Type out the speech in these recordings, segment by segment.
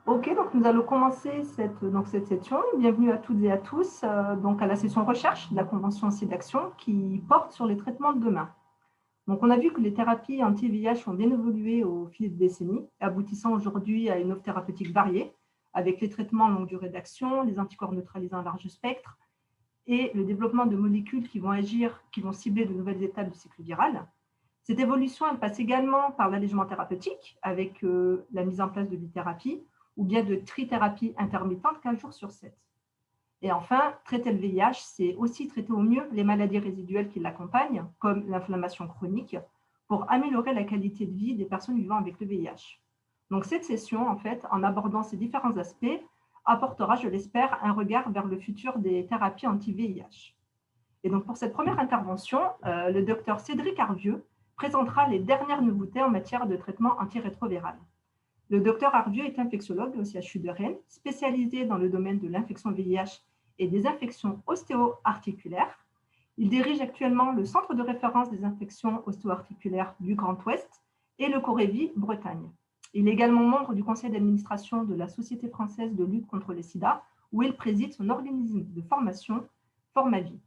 Ok, donc nous allons commencer cette session. Bienvenue à toutes et à tous donc à la session recherche de la Convention SIDAction qui porte sur les traitements de demain. Donc on a vu que les thérapies anti-VIH ont bien évolué au fil des décennies, aboutissant aujourd'hui à une offre thérapeutique variée, avec les traitements longue durée d'action, les anticorps neutralisants à large spectre et le développement de molécules qui vont cibler de nouvelles étapes du cycle viral. Cette évolution, elle passe également par l'allègement thérapeutique, avec la mise en place de bithérapies ou bien de trithérapie intermittente 15 jours sur 7. Et enfin, traiter le VIH, c'est aussi traiter au mieux les maladies résiduelles qui l'accompagnent, comme l'inflammation chronique, pour améliorer la qualité de vie des personnes vivant avec le VIH. Donc cette session, en fait, en abordant ces différents aspects, apportera, je l'espère, un regard vers le futur des thérapies anti-VIH. Et donc pour cette première intervention, le docteur Cédric Arvieux présentera les dernières nouveautés en matière de traitement antirétroviral. Le docteur Arvieux est infectiologue au CHU de Rennes, spécialisé dans le domaine de l'infection VIH et des infections ostéo-articulaires. Il dirige actuellement le Centre de référence des infections ostéo-articulaires du Grand Ouest et le Corévi Bretagne. Il est également membre du conseil d'administration de la Société française de lutte contre le sida, où il préside son organisme de formation Formavie.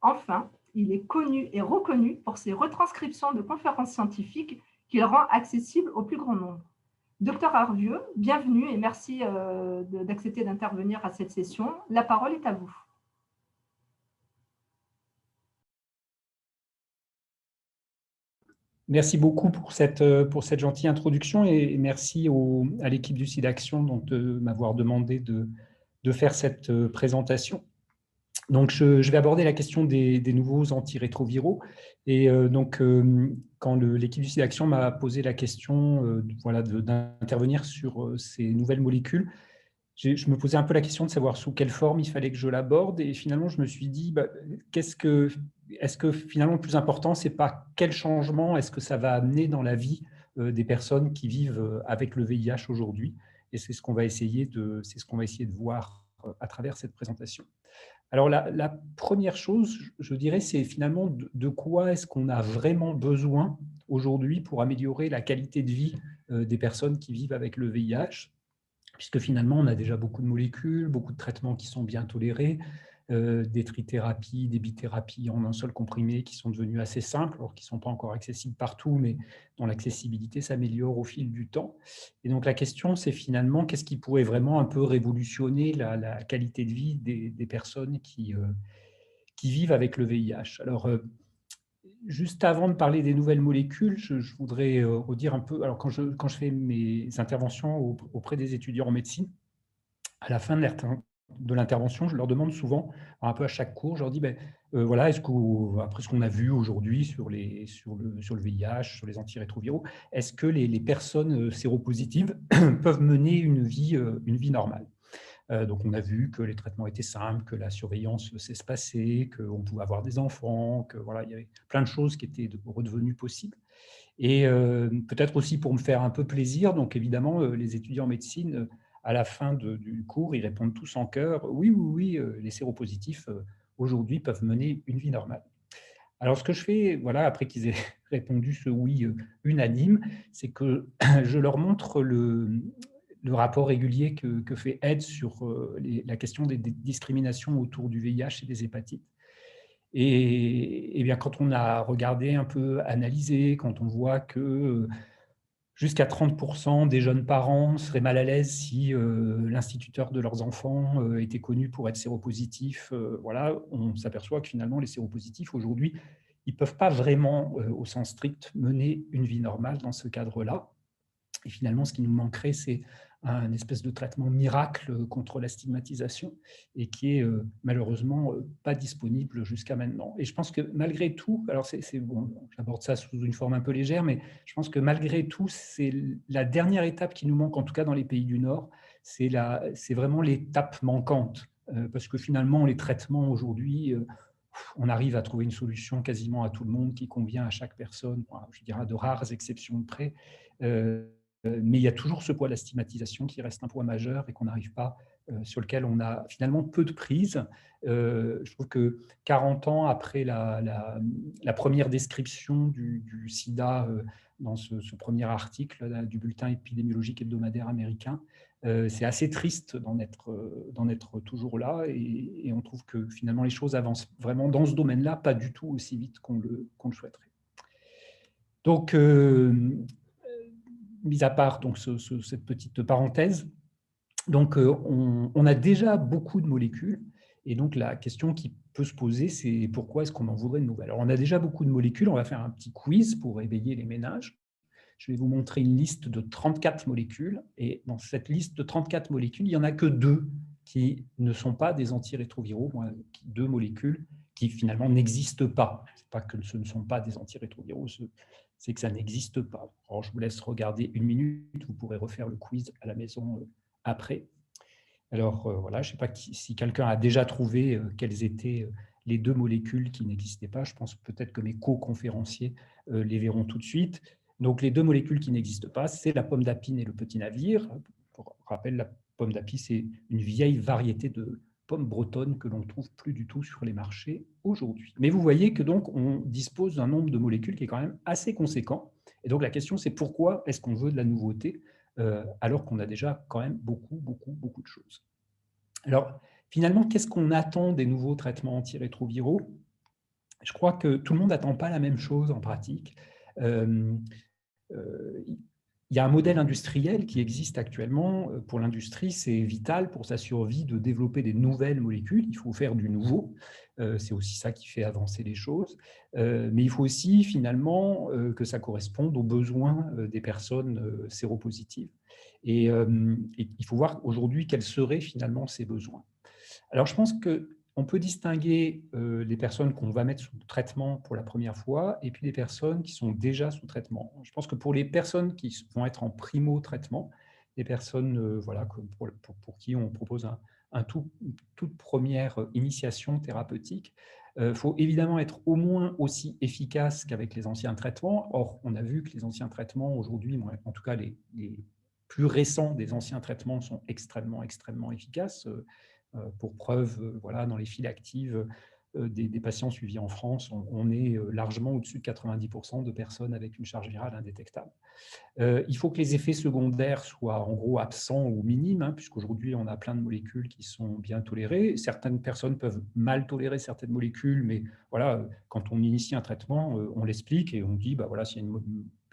Enfin, il est connu et reconnu pour ses retranscriptions de conférences scientifiques qu'il rend accessibles au plus grand nombre. Docteur Arvieux, bienvenue et merci d'accepter d'intervenir à cette session. La parole est à vous. Merci beaucoup pour cette gentille introduction et merci à l'équipe du SIDAction de m'avoir demandé de faire cette présentation. Donc, je vais aborder la question des nouveaux antirétroviraux. Et quand l'équipe du SIDAction m'a posé la question d'intervenir sur ces nouvelles molécules, je me posais un peu la question de savoir sous quelle forme il fallait que je l'aborde. Et finalement, je me suis dit, est-ce que finalement, le plus important, ce n'est pas quel changement est-ce que ça va amener dans la vie des personnes qui vivent avec le VIH aujourd'hui? Et c'est ce qu'on va essayer de voir à travers cette présentation. Alors, la première chose, je dirais, c'est finalement de quoi est-ce qu'on a vraiment besoin aujourd'hui pour améliorer la qualité de vie des personnes qui vivent avec le VIH, puisque finalement, on a déjà beaucoup de molécules, beaucoup de traitements qui sont bien tolérés, des trithérapies, des bithérapies en un seul comprimé qui sont devenues assez simples, alors qu'ils ne sont pas encore accessibles partout, mais dont l'accessibilité s'améliore au fil du temps. Et donc, la question, c'est finalement, qu'est-ce qui pourrait vraiment un peu révolutionner la qualité de vie des personnes qui vivent avec le VIH? Alors, juste avant de parler des nouvelles molécules, je voudrais redire un peu, alors quand je fais mes interventions auprès des étudiants en médecine, à la fin de l'intervention, je leur demande souvent, un peu à chaque cours, je leur dis, voilà, après ce qu'on a vu aujourd'hui sur le VIH, sur les antirétroviraux, est-ce que les personnes séropositives peuvent mener une vie normale? Donc, on a vu que les traitements étaient simples, que la surveillance s'espacait, qu'on pouvait avoir des enfants, que voilà, il y avait plein de choses qui étaient redevenues possibles. Et peut-être aussi pour me faire un peu plaisir, donc évidemment, les étudiants en médecine, à la fin du cours, ils répondent tous en chœur, oui, oui, oui, les séropositifs, aujourd'hui, peuvent mener une vie normale. Alors, ce que je fais, voilà, après qu'ils aient répondu ce oui unanime, c'est que je leur montre le rapport régulier que fait AIDS sur la question des discriminations autour du VIH et des hépatites. Et bien, quand on a regardé un peu, analysé, quand on voit que jusqu'à 30% des jeunes parents seraient mal à l'aise si l'instituteur de leurs enfants était connu pour être séropositif, voilà, on s'aperçoit que finalement, les séropositifs, aujourd'hui, ils ne peuvent pas vraiment, au sens strict, mener une vie normale dans ce cadre-là. Et finalement, ce qui nous manquerait, c'est un espèce de traitement miracle contre la stigmatisation et qui est malheureusement pas disponible jusqu'à maintenant. Et je pense que malgré tout, alors c'est bon, j'aborde ça sous une forme un peu légère, mais je pense que malgré tout, c'est la dernière étape qui nous manque, en tout cas dans les pays du Nord, c'est vraiment l'étape manquante. Parce que finalement, les traitements aujourd'hui, on arrive à trouver une solution quasiment à tout le monde qui convient à chaque personne, je dirais à de rares exceptions près. Mais il y a toujours ce poids de la stigmatisation qui reste un poids majeur et qu'on n'arrive pas, sur lequel on a finalement peu de prise. Je trouve que 40 ans après la première description du sida dans ce premier article là, du bulletin épidémiologique hebdomadaire américain. C'est assez triste d'en être toujours là, et on trouve que finalement les choses avancent vraiment dans ce domaine-là, pas du tout aussi vite qu'on le souhaiterait. Donc, mis à part donc, cette petite parenthèse, donc, on a déjà beaucoup de molécules, et donc la question qui peut se poser, c'est pourquoi est-ce qu'on en voudrait de nouvelles? Alors, on a déjà beaucoup de molécules, on va faire un petit quiz pour éveiller les ménages. Je vais vous montrer une liste de 34 molécules, et dans cette liste de 34 molécules, il n'y en a que 2 qui ne sont pas des antirétroviraux, 2 molécules qui finalement n'existent pas. Ce n'est pas que ce ne sont pas des antirétroviraux, c'est que ça n'existe pas. Alors, je vous laisse regarder 1 minute, vous pourrez refaire le quiz à la maison après. Alors voilà, je ne sais pas si quelqu'un a déjà trouvé quelles étaient les 2 molécules qui n'existaient pas. Je pense peut-être que mes co-conférenciers les verront tout de suite. Donc, les 2 molécules qui n'existent pas, c'est la pomme d'Apine et le petit navire. Pour rappel, la pomme d'Apine, c'est une vieille variété de pommes bretonnes que l'on ne trouve plus du tout sur les marchés aujourd'hui. Mais vous voyez que donc on dispose d'un nombre de molécules qui est quand même assez conséquent. Et donc la question, c'est pourquoi est-ce qu'on veut de la nouveauté alors qu'on a déjà quand même beaucoup de choses. Alors, finalement, qu'est-ce qu'on attend des nouveaux traitements antirétroviraux? Je crois que tout le monde n'attend pas la même chose en pratique. Il y a un modèle industriel qui existe actuellement. Pour l'industrie, c'est vital pour sa survie de développer des nouvelles molécules. Il faut faire du nouveau. C'est aussi ça qui fait avancer les choses. Mais il faut aussi, finalement, que ça corresponde aux besoins des personnes séropositives. Et il faut voir aujourd'hui quels seraient finalement ces besoins. Alors, je pense qu'on peut distinguer les personnes qu'on va mettre sous traitement pour la première fois et puis les personnes qui sont déjà sous traitement. Je pense que pour les personnes qui vont être en primo-traitement, les personnes voilà, pour qui on propose une toute première initiation thérapeutique, il faut évidemment être au moins aussi efficace qu'avec les anciens traitements. Or, on a vu que les anciens traitements aujourd'hui, en tout cas les plus récents des anciens traitements, sont extrêmement efficaces. Pour preuve, voilà, dans les files actives des patients suivis en France, on est largement au-dessus de 90% de personnes avec une charge virale indétectable. Il faut que les effets secondaires soient en gros absents ou minimes, puisqu'aujourd'hui on a plein de molécules qui sont bien tolérées. Certaines personnes peuvent mal tolérer certaines molécules, mais voilà, quand on initie un traitement, on l'explique et on dit, bah voilà, s'il y a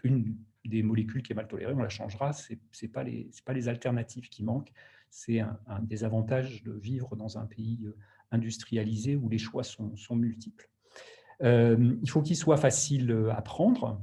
une des molécules qui est mal tolérée, on la changera. C'est pas les alternatives qui manquent. C'est un des avantages de vivre dans un pays industrialisé où les choix sont multiples. Il faut qu'il soit facile à prendre.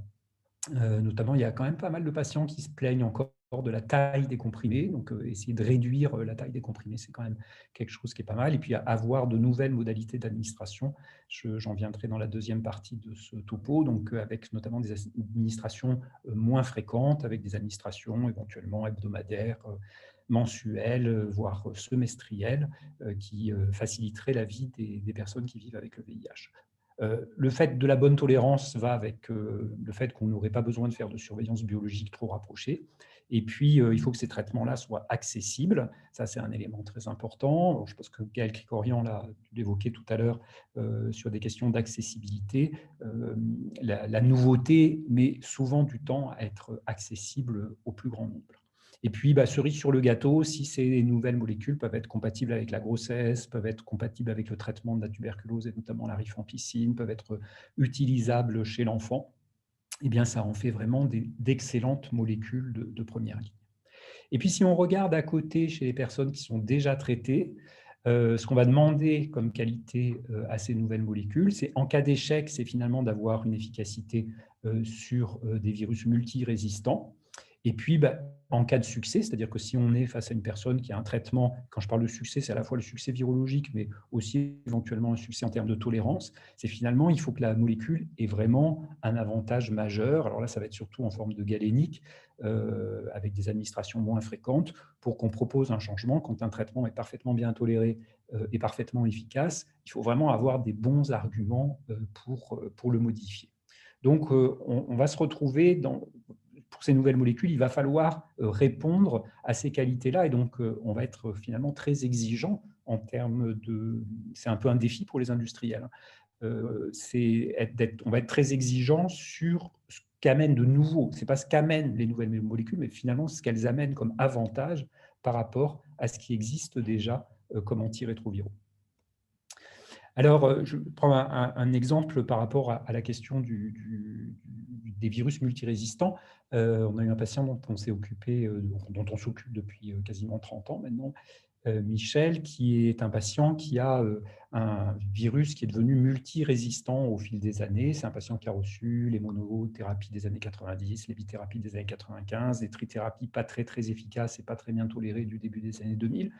Notamment, il y a quand même pas mal de patients qui se plaignent encore de la taille des comprimés. Donc, essayer de réduire la taille des comprimés, c'est quand même quelque chose qui est pas mal. Et puis, avoir de nouvelles modalités d'administration. J'en viendrai dans la deuxième partie de ce topo, donc avec notamment des administrations moins fréquentes, avec des administrations éventuellement hebdomadaires, mensuelles, voire semestrielles, qui faciliteraient la vie des personnes qui vivent avec le VIH. Le fait de la bonne tolérance va avec le fait qu'on n'aurait pas besoin de faire de surveillance biologique trop rapprochée. Et puis, il faut que ces traitements-là soient accessibles. Ça, c'est un élément très important. Je pense que Gaël Krikorian l'a évoqué tout à l'heure sur des questions d'accessibilité. La nouveauté met souvent du temps à être accessible au plus grand nombre. Et puis, cerise sur le gâteau, si ces nouvelles molécules peuvent être compatibles avec la grossesse, peuvent être compatibles avec le traitement de la tuberculose et notamment la rifampicine, peuvent être utilisables chez l'enfant, eh bien, ça en fait vraiment d'excellentes molécules de première ligne. Et puis, si on regarde à côté chez les personnes qui sont déjà traitées, ce qu'on va demander comme qualité à ces nouvelles molécules, c'est en cas d'échec, c'est finalement d'avoir une efficacité sur des virus multirésistants. Et puis, en cas de succès, c'est-à-dire que si on est face à une personne qui a un traitement, quand je parle de succès, c'est à la fois le succès virologique, mais aussi éventuellement un succès en termes de tolérance, c'est finalement, il faut que la molécule ait vraiment un avantage majeur. Alors là, ça va être surtout en forme de galénique, avec des administrations moins fréquentes, pour qu'on propose un changement. Quand un traitement est parfaitement bien toléré et parfaitement efficace, il faut vraiment avoir des bons arguments pour le modifier. Donc, on va se retrouver pour ces nouvelles molécules, il va falloir répondre à ces qualités-là. Et donc, on va être finalement très exigeant en termes de... C'est un peu un défi pour les industriels. On va être très exigeant sur qu'amènent de nouveau. Ce n'est pas ce qu'amènent les nouvelles molécules, mais finalement ce qu'elles amènent comme avantage par rapport à ce qui existe déjà comme antirétroviraux. Alors, je prends un exemple par rapport à la question des virus multirésistants. On a eu un patient dont on s'est occupé, dont on s'occupe depuis quasiment 30 ans maintenant, Michel, qui est un patient qui a un virus qui est devenu multirésistant au fil des années. C'est un patient qui a reçu les monothérapies des années 90, les bithérapies des années 95, les trithérapies pas très efficaces et pas très bien tolérées du début des années 2000.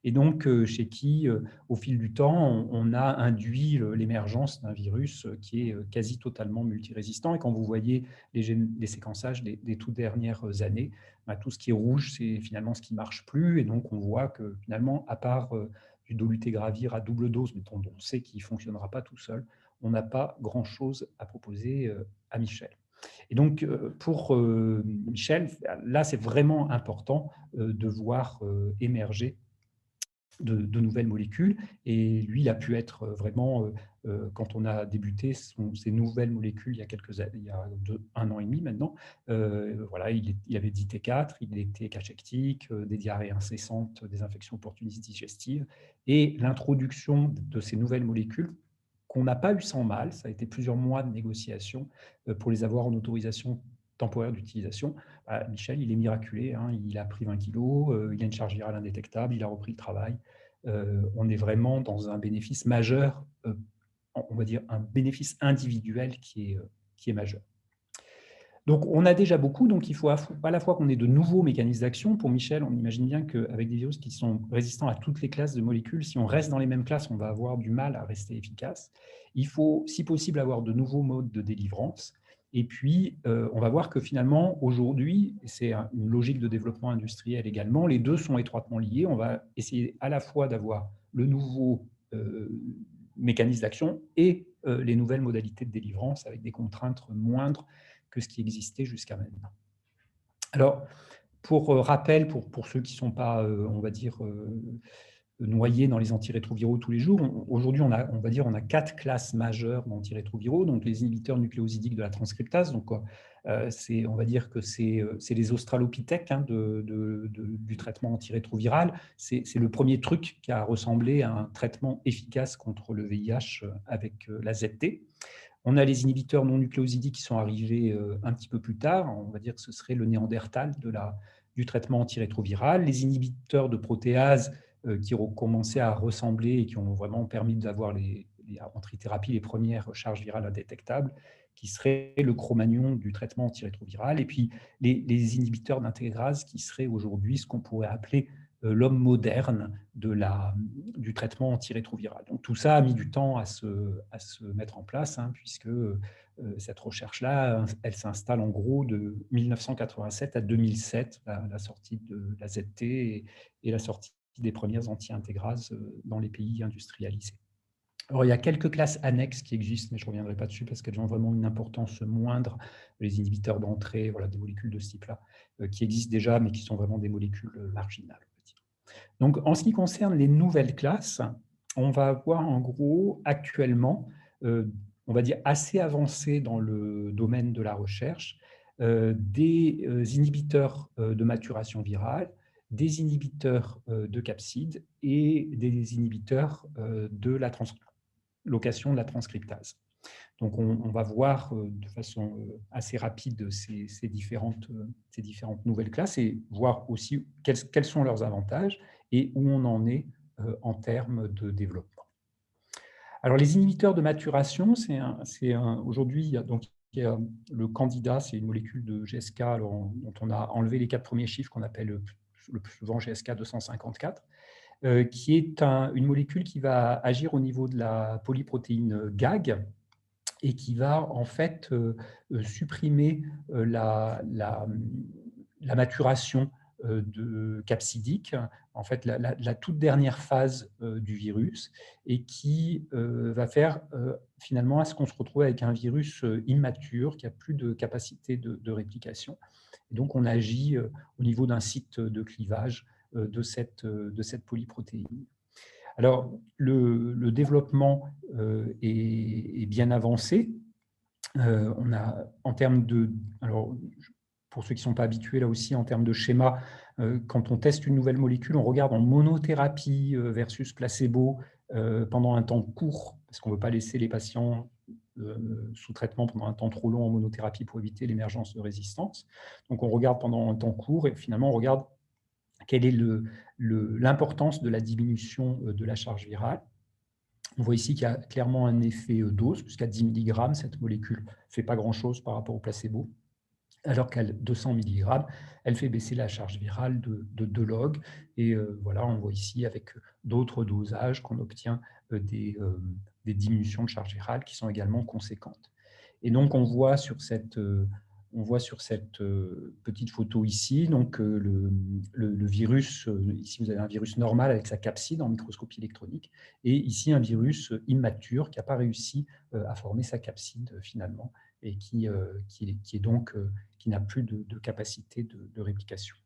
Et donc, chez qui, au fil du temps, on a induit l'émergence d'un virus qui est quasi totalement multirésistant. Et quand vous voyez les séquençages des toutes dernières années, tout ce qui est rouge, c'est finalement ce qui ne marche plus. Et donc, on voit que finalement, à part du dolutegravir à double dose, mais dont on sait qu'il ne fonctionnera pas tout seul, on n'a pas grand-chose à proposer à Michel. Et donc, pour Michel, là, c'est vraiment important de voir émerger de nouvelles molécules. Et lui, il a pu être vraiment, quand on a débuté ces nouvelles molécules il y a quelques années, il y a 1 an et demi maintenant, voilà, il avait dit T4, il était cachectique, des diarrhées incessantes, des infections opportunistes digestives. Et l'introduction de ces nouvelles molécules, qu'on n'a pas eu sans mal, ça a été plusieurs mois de négociation pour les avoir en autorisation temporaire d'utilisation. Michel, il est miraculé, hein, il a pris 20 kilos, il a une charge virale indétectable, il a repris le travail. On est vraiment dans un bénéfice majeur, on va dire un bénéfice individuel qui est majeur. Donc, on a déjà beaucoup, donc il faut à la fois qu'on ait de nouveaux mécanismes d'action. Pour Michel, on imagine bien qu'avec des virus qui sont résistants à toutes les classes de molécules, si on reste dans les mêmes classes, on va avoir du mal à rester efficace. Il faut, si possible, avoir de nouveaux modes de délivrance. Et puis, on va voir que finalement, aujourd'hui, c'est une logique de développement industriel également, les deux sont étroitement liés. On va essayer à la fois d'avoir le nouveau mécanisme d'action et les nouvelles modalités de délivrance avec des contraintes moindres que ce qui existait jusqu'à maintenant. Alors, pour rappel, pour ceux qui ne sont pas, on va dire, noyés dans les antirétroviraux tous les jours, aujourd'hui, on a 4 classes majeures d'antirétroviraux, donc les inhibiteurs nucléosidiques de la transcriptase, donc on va dire que c'est les australopithèques hein, du traitement antirétroviral. C'est le premier truc qui a ressemblé à un traitement efficace contre le VIH avec la ZT. On a les inhibiteurs non nucléosidiques qui sont arrivés un petit peu plus tard. On va dire que ce serait le néandertal du traitement antirétroviral. Les inhibiteurs de protéase qui ont commencé à ressembler et qui ont vraiment permis d'avoir en trithérapie les premières charges virales indétectables, qui seraient le chromagnon du traitement antirétroviral. Et puis les inhibiteurs d'intégrase qui seraient aujourd'hui ce qu'on pourrait appeler l'homme moderne du traitement antirétroviral. Donc tout ça a mis du temps à se mettre en place, hein, puisque cette recherche-là, elle s'installe en gros de 1987 à 2007, la sortie de la ZT et la sortie des premières anti-intégrases dans les pays industrialisés. Alors, il y a quelques classes annexes qui existent, mais je ne reviendrai pas dessus parce qu'elles ont vraiment une importance moindre. Les inhibiteurs d'entrée, voilà, des molécules de ce type-là, qui existent déjà, mais qui sont vraiment des molécules marginales. Donc, en ce qui concerne les nouvelles classes, on va avoir en gros actuellement, on va dire assez avancé dans le domaine de la recherche, des inhibiteurs de maturation virale, des inhibiteurs de capsides et des inhibiteurs de la translocation de la transcriptase. Donc, on va voir de façon assez rapide ces différentes nouvelles classes et voir aussi quels sont leurs avantages et où on en est en termes de développement. Alors, les inhibiteurs de maturation, aujourd'hui, le candidat, c'est une molécule de GSK dont on a enlevé les 4 premiers chiffres qu'on appelle le plus souvent GSK 254, qui est une molécule qui va agir au niveau de la polyprotéine GAG, et qui va en fait supprimer la maturation capsidique, en fait la toute dernière phase du virus, et qui va faire finalement à ce qu'on se retrouve avec un virus immature qui n'a plus de capacité de réplication. Et donc on agit au niveau d'un site de clivage de cette polyprotéine. Alors, le développement est bien avancé. On a, en termes de... Alors, pour ceux qui ne sont pas habitués, là aussi, en termes de schéma, quand on teste une nouvelle molécule, on regarde en monothérapie versus placebo pendant un temps court, parce qu'on ne veut pas laisser les patients sous traitement pendant un temps trop long en monothérapie pour éviter l'émergence de résistance. Donc, on regarde pendant un temps court et finalement, on regarde quelle est l'importance de la diminution de la charge virale. On voit ici qu'il y a clairement un effet dose, puisqu'à 10 mg, cette molécule ne fait pas grand-chose par rapport au placebo, alors qu'à 200 mg, elle fait baisser la charge virale de 2 log. Et voilà, on voit ici avec d'autres dosages qu'on obtient des diminutions de charge virale qui sont également conséquentes. Et donc, on voit sur cette petite photo ici, donc le virus, ici vous avez un virus normal avec sa capside en microscopie électronique, et ici un virus immature qui n'a pas réussi à former sa capside finalement, et qui n'a plus de capacité de réplication.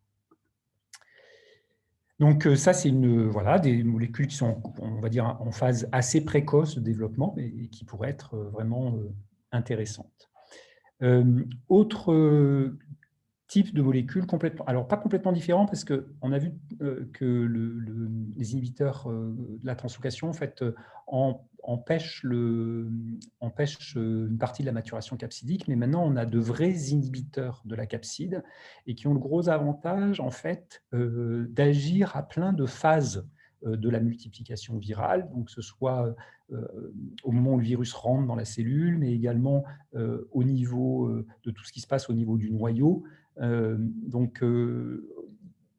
Donc ça, c'est des molécules qui sont, on va dire, en phase assez précoce de développement et qui pourraient être vraiment intéressantes. Autre type de molécules, alors pas complètement différent, parce qu'on a vu que les inhibiteurs de la translocation en fait, empêchent une partie de la maturation capsidique, mais maintenant on a de vrais inhibiteurs de la capside et qui ont le gros avantage en fait, d'agir à plein de phases de la multiplication virale, donc que ce soit au moment où le virus rentre dans la cellule, mais également au niveau de tout ce qui se passe au niveau du noyau.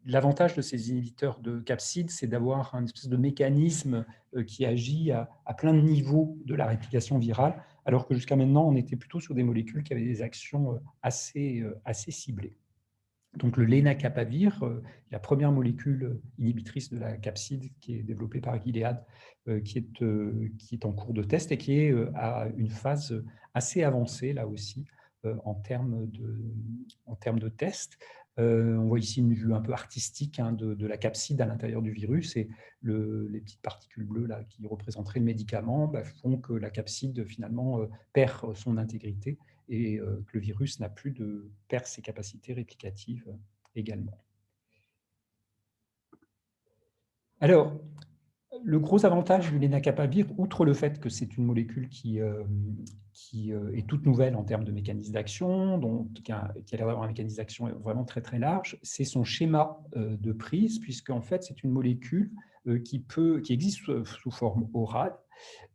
L'avantage de ces inhibiteurs de capsid, c'est d'avoir un espèce de mécanisme qui agit à plein de niveaux de la réplication virale, alors que jusqu'à maintenant, on était plutôt sur des molécules qui avaient des actions assez ciblées. Donc le lenacapavir, la première molécule inhibitrice de la capside qui est développée par Gilead, qui est en cours de test et qui est à une phase assez avancée là aussi en termes de test. On voit ici une vue un peu artistique de la capside à l'intérieur du virus, et les petites particules bleues là, qui représenteraient le médicament font que la capside finalement perd son intégrité et que le virus perd ses capacités réplicatives également. Alors, le gros avantage du lenacapavir, outre le fait que c'est une molécule qui est toute nouvelle en termes de mécanisme d'action, qui a l'air d'avoir un mécanisme d'action vraiment très très large, c'est son schéma de prise, puisqu'en fait c'est une molécule qui existe sous forme orale,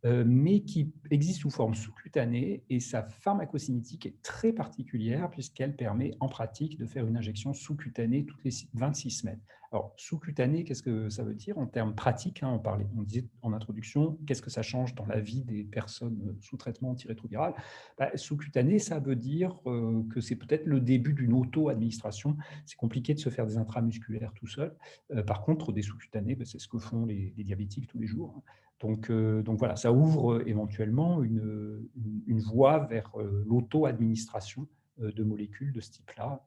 mais qui existe sous forme sous-cutanée, et sa pharmacocinétique est très particulière puisqu'elle permet en pratique de faire une injection sous-cutanée toutes les 26 semaines. Alors, sous-cutanée, qu'est-ce que ça veut dire en termes pratiques, on disait en introduction, qu'est-ce que ça change dans la vie des personnes sous traitement antirétroviral? Sous-cutanée, ça veut dire que c'est peut-être le début d'une auto-administration. C'est compliqué de se faire des intramusculaires tout seul. Par contre, des sous-cutanés, c'est ce que font les diabétiques tous les jours. Donc voilà, ça ouvre éventuellement une voie vers l'auto-administration de molécules de ce type-là,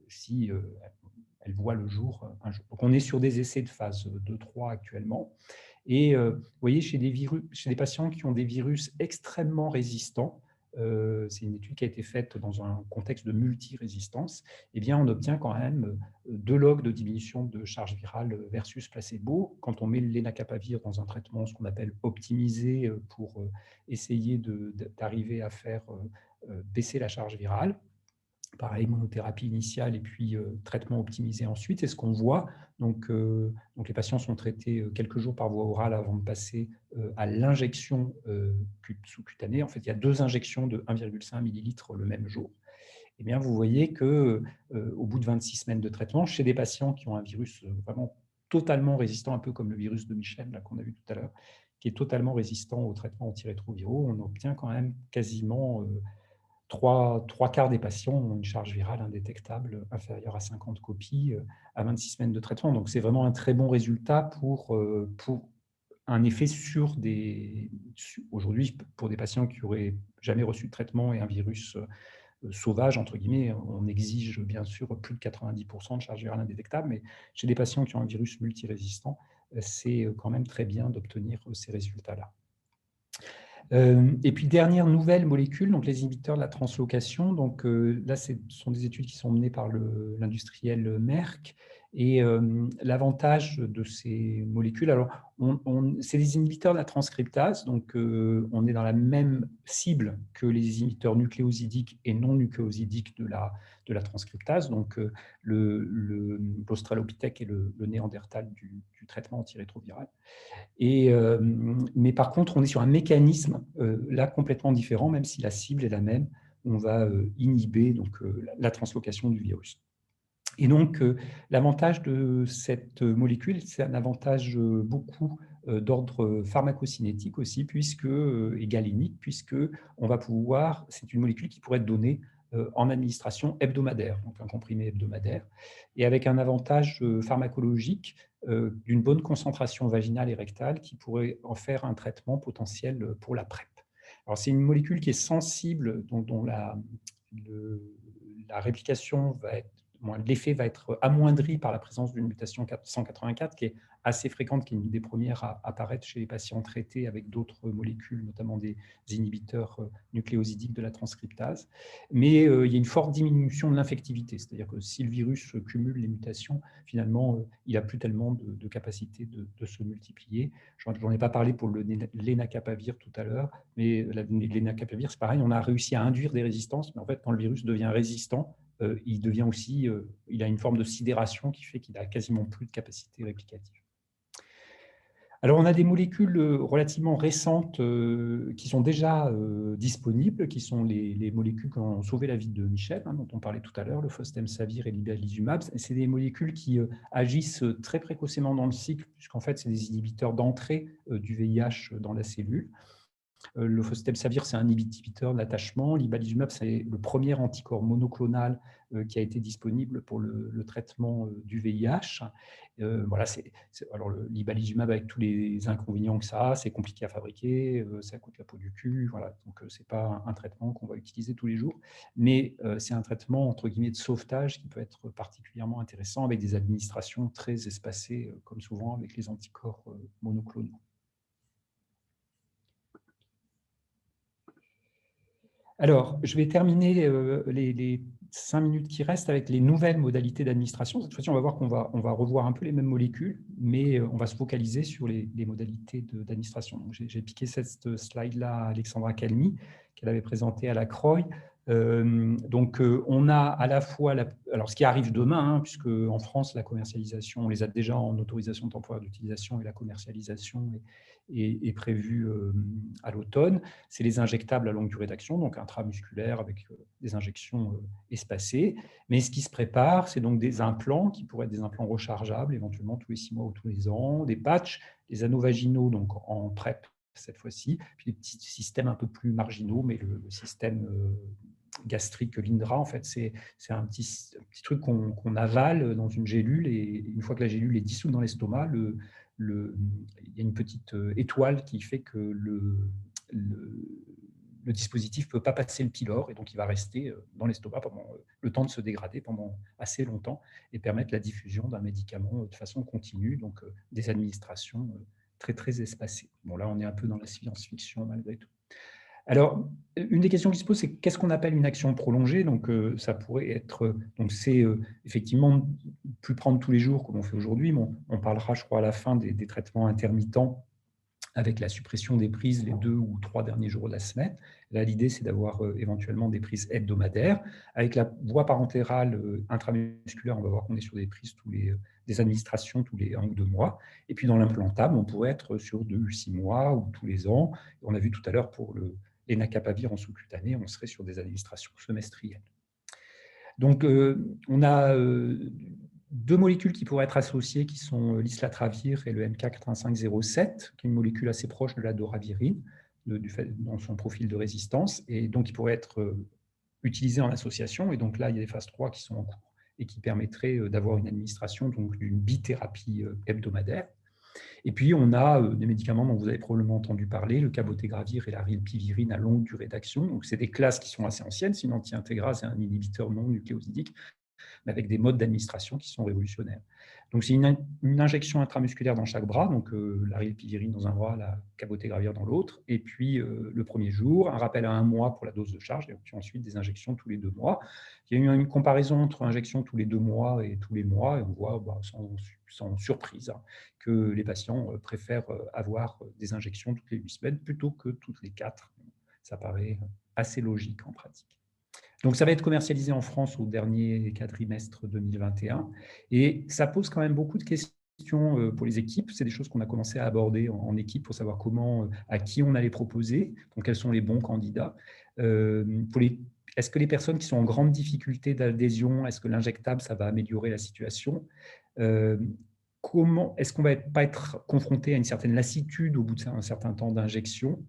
si elles voient le jour un jour. Donc on est sur des essais de phase 2-3 actuellement. Et vous voyez, chez des patients qui ont des virus extrêmement résistants, c'est une étude qui a été faite dans un contexte de multirésistance, eh bien on obtient quand même 2 logs de diminution de charge virale versus placebo. Quand on met le lenacapavir dans un traitement, ce qu'on appelle optimisé, pour essayer d'arriver à faire baisser la charge virale, pareil, monothérapie initiale et puis traitement optimisé ensuite. Et ce qu'on voit, donc les patients sont traités quelques jours par voie orale avant de passer à l'injection sous-cutanée. En fait, il y a 2 injections de 1,5 ml le même jour. Eh bien, vous voyez qu'au bout de 26 semaines de traitement, chez des patients qui ont un virus vraiment totalement résistant, un peu comme le virus de Michel qu'on a vu tout à l'heure, qui est totalement résistant aux traitements antirétroviraux, on obtient quand même quasiment 3/4 des patients ont une charge virale indétectable inférieure à 50 copies à 26 semaines de traitement. Donc, c'est vraiment un très bon résultat pour un effet aujourd'hui, pour des patients qui n'auraient jamais reçu de traitement et un virus sauvage, entre guillemets. On exige bien sûr plus de 90% de charge virale indétectable, mais chez des patients qui ont un virus multirésistant, c'est quand même très bien d'obtenir ces résultats-là. Et puis, dernière nouvelle molécule, donc les inhibiteurs de la translocation. Donc, là, ce sont des études qui sont menées par l'industriel Merck. Et l'avantage de ces molécules, alors, c'est des inhibiteurs de la transcriptase, donc on est dans la même cible que les inhibiteurs nucléosidiques et non nucléosidiques de la transcriptase, donc l'australopithèque et le néandertal du traitement antirétroviral. Mais par contre, on est sur un mécanisme là complètement différent, même si la cible est la même. On va inhiber donc, la translocation du virus. Et donc, l'avantage de cette molécule, c'est un avantage beaucoup d'ordre pharmacocinétique aussi, et galénique, puisque on va pouvoir, c'est une molécule qui pourrait être donnée en administration hebdomadaire, donc un comprimé hebdomadaire, et avec un avantage pharmacologique d'une bonne concentration vaginale et rectale qui pourrait en faire un traitement potentiel pour la PrEP. Alors, c'est une molécule qui est sensible, dont la réplication va être, l'effet va être amoindri par la présence d'une mutation 184 qui est assez fréquente, qui est une des premières à apparaître chez les patients traités avec d'autres molécules, notamment des inhibiteurs nucléosidiques de la transcriptase. Mais il y a une forte diminution de l'infectivité, c'est-à-dire que si le virus cumule les mutations, finalement, il n'a plus tellement de capacité de se multiplier. Je n'en ai pas parlé pour le lenacapavir tout à l'heure, mais lenacapavir, c'est pareil, on a réussi à induire des résistances, mais en fait, quand le virus devient résistant, il devient aussi, il a une forme de sidération qui fait qu'il n'a quasiment plus de capacité réplicative. Alors, on a des molécules relativement récentes qui sont déjà disponibles, qui sont les molécules qui ont sauvé la vie de Michel, dont on parlait tout à l'heure, le fostemsavir et l'ibalizumab. C'est des molécules qui agissent très précocement dans le cycle, puisqu'en fait, c'est des inhibiteurs d'entrée du VIH dans la cellule. Le fostemsavir, c'est un inhibiteur de l'attachement. L'ibalizumab, c'est le premier anticorps monoclonal qui a été disponible pour le traitement du VIH. Voilà, alors l'ibalizumab, avec tous les inconvénients que ça a, c'est compliqué à fabriquer, ça coûte la peau du cul. Voilà, donc ce n'est pas un traitement qu'on va utiliser tous les jours, mais c'est un traitement entre guillemets de sauvetage qui peut être particulièrement intéressant avec des administrations très espacées, comme souvent avec les anticorps monoclonaux. Alors, je vais terminer les 5 minutes qui restent avec les nouvelles modalités d'administration. Cette fois-ci, on va voir qu'on va revoir un peu les mêmes molécules, mais on va se focaliser sur les modalités d'administration. J'ai piqué cette slide-là à Alexandra Calmi, qu'elle avait présentée à la CROI. Donc, on a à la fois, alors ce qui arrive demain, puisque en France, la commercialisation, on les a déjà en autorisation temporaire d'utilisation et la commercialisation est prévue à l'automne. C'est les injectables à longue durée d'action, donc intramusculaires avec des injections espacées. Mais ce qui se prépare, c'est donc des implants qui pourraient être des implants rechargeables, éventuellement tous les 6 mois ou tous les ans, des patchs, des anneaux vaginaux, donc en PrEP cette fois-ci, puis des petits systèmes un peu plus marginaux, mais le système gastrique l'INDRA, en fait, c'est un petit truc qu'on avale dans une gélule, et une fois que la gélule est dissoute dans l'estomac, il y a une petite étoile qui fait que le dispositif ne peut pas passer le pylore, et donc il va rester dans l'estomac pendant le temps de se dégrader pendant assez longtemps et permettre la diffusion d'un médicament de façon continue, donc des administrations très, très espacées. Bon, là, on est un peu dans la science-fiction malgré tout. Alors, une des questions qui se pose, c'est qu'est-ce qu'on appelle une action prolongée? Donc, ça pourrait être, donc c'est effectivement plus prendre tous les jours comme on fait aujourd'hui. Bon, on parlera, je crois, à la fin des traitements intermittents avec la suppression des prises les 2 ou 3 derniers jours de la semaine. Là, l'idée, c'est d'avoir éventuellement des prises hebdomadaires. Avec la voie parentérale intramusculaire, on va voir qu'on est sur des prises des administrations tous les 1 ou 2 mois. Et puis, dans l'implantable, on pourrait être sur 2 ou 6 mois ou tous les ans. On a vu tout à l'heure pour l'enacapavir en sous-cutané, on serait sur des administrations semestrielles. Donc, on a 2 molécules qui pourraient être associées, qui sont l'islatravir et le MK8507, qui est une molécule assez proche de la doravirine dans son profil de résistance, et donc qui pourrait être utilisée en association. Et donc là, il y a des phases 3 qui sont en cours et qui permettraient d'avoir une administration d'une bithérapie hebdomadaire. Et puis, on a des médicaments dont vous avez probablement entendu parler, le cabotegravir et la rilpivirine à longue durée d'action. Donc, c'est des classes qui sont assez anciennes. C'est une anti-intégrase et un inhibiteur non nucléosidique, mais avec des modes d'administration qui sont révolutionnaires. Donc, c'est une injection intramusculaire dans chaque bras, donc la rilpivirine dans un bras, la cabotegravir dans l'autre, et puis le premier jour, un rappel à 1 mois pour la dose de charge, et puis ensuite des injections tous les 2 mois. Il y a eu une comparaison entre injections tous les 2 mois et tous les mois, et on voit sans surprise que les patients préfèrent avoir des injections toutes les 8 semaines plutôt que toutes les 4. Ça paraît assez logique en pratique. Donc, ça va être commercialisé en France au dernier quadrimestre 2021. Et ça pose quand même beaucoup de questions pour les équipes. C'est des choses qu'on a commencé à aborder en équipe pour savoir comment, à qui on allait proposer, donc quels sont les bons candidats. Est-ce que les personnes qui sont en grande difficulté d'adhésion, est-ce que l'injectable, ça va améliorer la situation? Est-ce qu'on ne va pas être confronté à une certaine lassitude au bout d'un certain temps d'injection?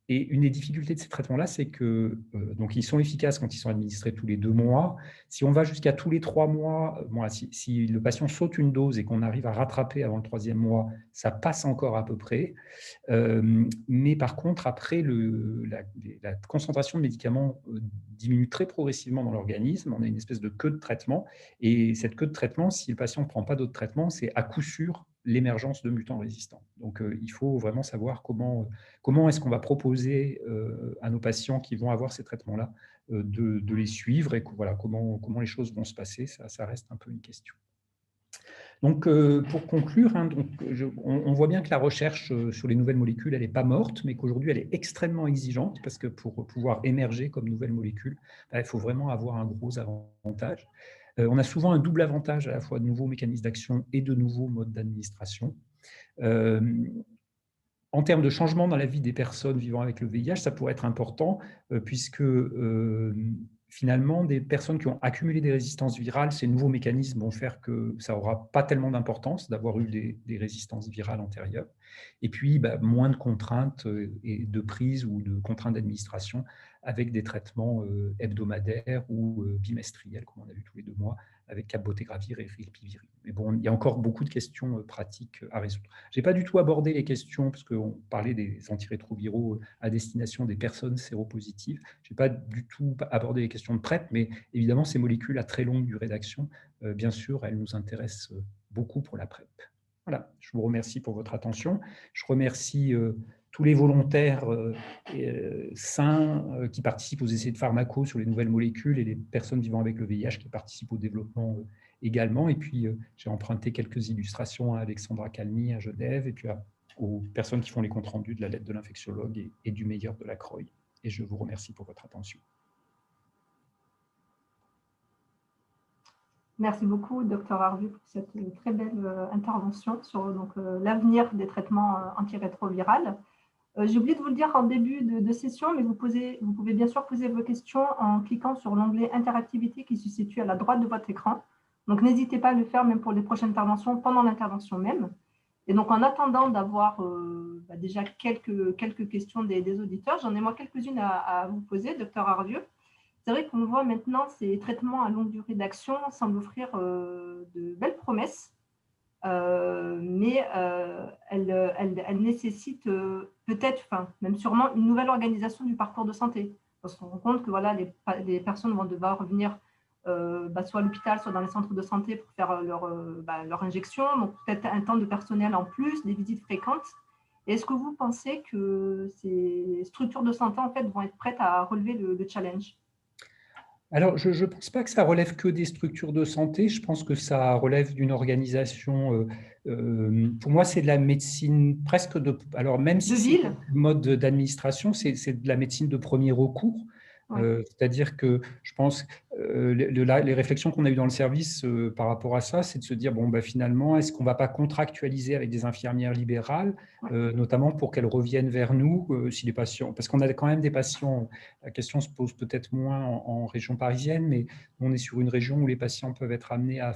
Et une des difficultés de ces traitements-là, c'est que donc ils sont efficaces quand ils sont administrés tous les 2 mois. Si on va jusqu'à tous les 3 mois, si le patient saute une dose et qu'on arrive à rattraper avant le 3e mois, ça passe encore à peu près. Mais par contre, après, la concentration de médicaments diminue très progressivement dans l'organisme. On a une espèce de queue de traitement. Et cette queue de traitement, si le patient ne prend pas d'autres traitements, c'est à coup sûr l'émergence de mutants résistants. Donc, il faut vraiment savoir comment est-ce qu'on va proposer à nos patients qui vont avoir ces traitements-là de les suivre et voilà, comment les choses vont se passer. Ça reste un peu une question. Donc, pour conclure, on voit bien que la recherche sur les nouvelles molécules, elle n'est pas morte, mais qu'aujourd'hui, elle est extrêmement exigeante parce que pour pouvoir émerger comme nouvelle molécule, il faut vraiment avoir un gros avantage. On a souvent un double avantage à la fois de nouveaux mécanismes d'action et de nouveaux modes d'administration. En termes de changement dans la vie des personnes vivant avec le VIH, ça pourrait être important puisque finalement, des personnes qui ont accumulé des résistances virales, ces nouveaux mécanismes vont faire que ça n'aura pas tellement d'importance d'avoir eu des résistances virales antérieures. Et puis, moins de contraintes et de prise ou de contraintes d'administration avec des traitements hebdomadaires ou bimestriels, comme on a vu tous les 2 mois, avec cabotegravir et rilpivirine. Mais bon, il y a encore beaucoup de questions pratiques à résoudre. Je n'ai pas du tout abordé les questions, parce qu'on parlait des antirétroviraux à destination des personnes séropositives. Je n'ai pas du tout abordé les questions de PrEP, mais évidemment, ces molécules à très longue durée d'action, bien sûr, elles nous intéressent beaucoup pour la PrEP. Voilà, je vous remercie pour votre attention. Je remercie tous les volontaires sains qui participent aux essais de pharmaco sur les nouvelles molécules et les personnes vivant avec le VIH qui participent au développement également. Et puis, j'ai emprunté quelques illustrations à Alexandra Calny à Genève et puis aux personnes qui font les comptes rendus de la lettre de l'infectiologue et du meilleur de la CROI. Et je vous remercie pour votre attention. Merci beaucoup, Dr Arvieu, pour cette très belle intervention sur l'avenir des traitements antirétrovirales. J'ai oublié de vous le dire en début de session, mais vous pouvez bien sûr poser vos questions en cliquant sur l'onglet Interactivité qui se situe à la droite de votre écran. Donc, n'hésitez pas à le faire même pour les prochaines interventions, pendant l'intervention même. Et donc, en attendant d'avoir déjà quelques questions des auditeurs, j'en ai moi quelques-unes à vous poser, Dr Arvieu. C'est vrai qu'on voit maintenant ces traitements à longue durée d'action semblent offrir de belles promesses, mais elles nécessitent peut-être, même sûrement, une nouvelle organisation du parcours de santé. Parce qu'on se rend compte que voilà, les personnes vont devoir revenir soit à l'hôpital, soit dans les centres de santé pour faire leur injection, donc peut-être un temps de personnel en plus, des visites fréquentes. Est-ce que vous pensez que ces structures de santé en fait, vont être prêtes à relever le challenge ? Alors, je ne pense pas que ça relève que des structures de santé. Je pense que ça relève d'une organisation. Pour moi, c'est de la médecine presque de. Alors, même si c'est le mode d'administration, c'est de la médecine de premier recours. Ouais. C'est-à-dire que je pense les réflexions qu'on a eues dans le service par rapport à ça, c'est de se dire finalement, est-ce qu'on ne va pas contractualiser avec des infirmières libérales, notamment pour qu'elles reviennent vers nous si les patients, parce qu'on a quand même des patients. La question se pose peut-être moins en région parisienne, mais on est sur une région où les patients peuvent être amenés à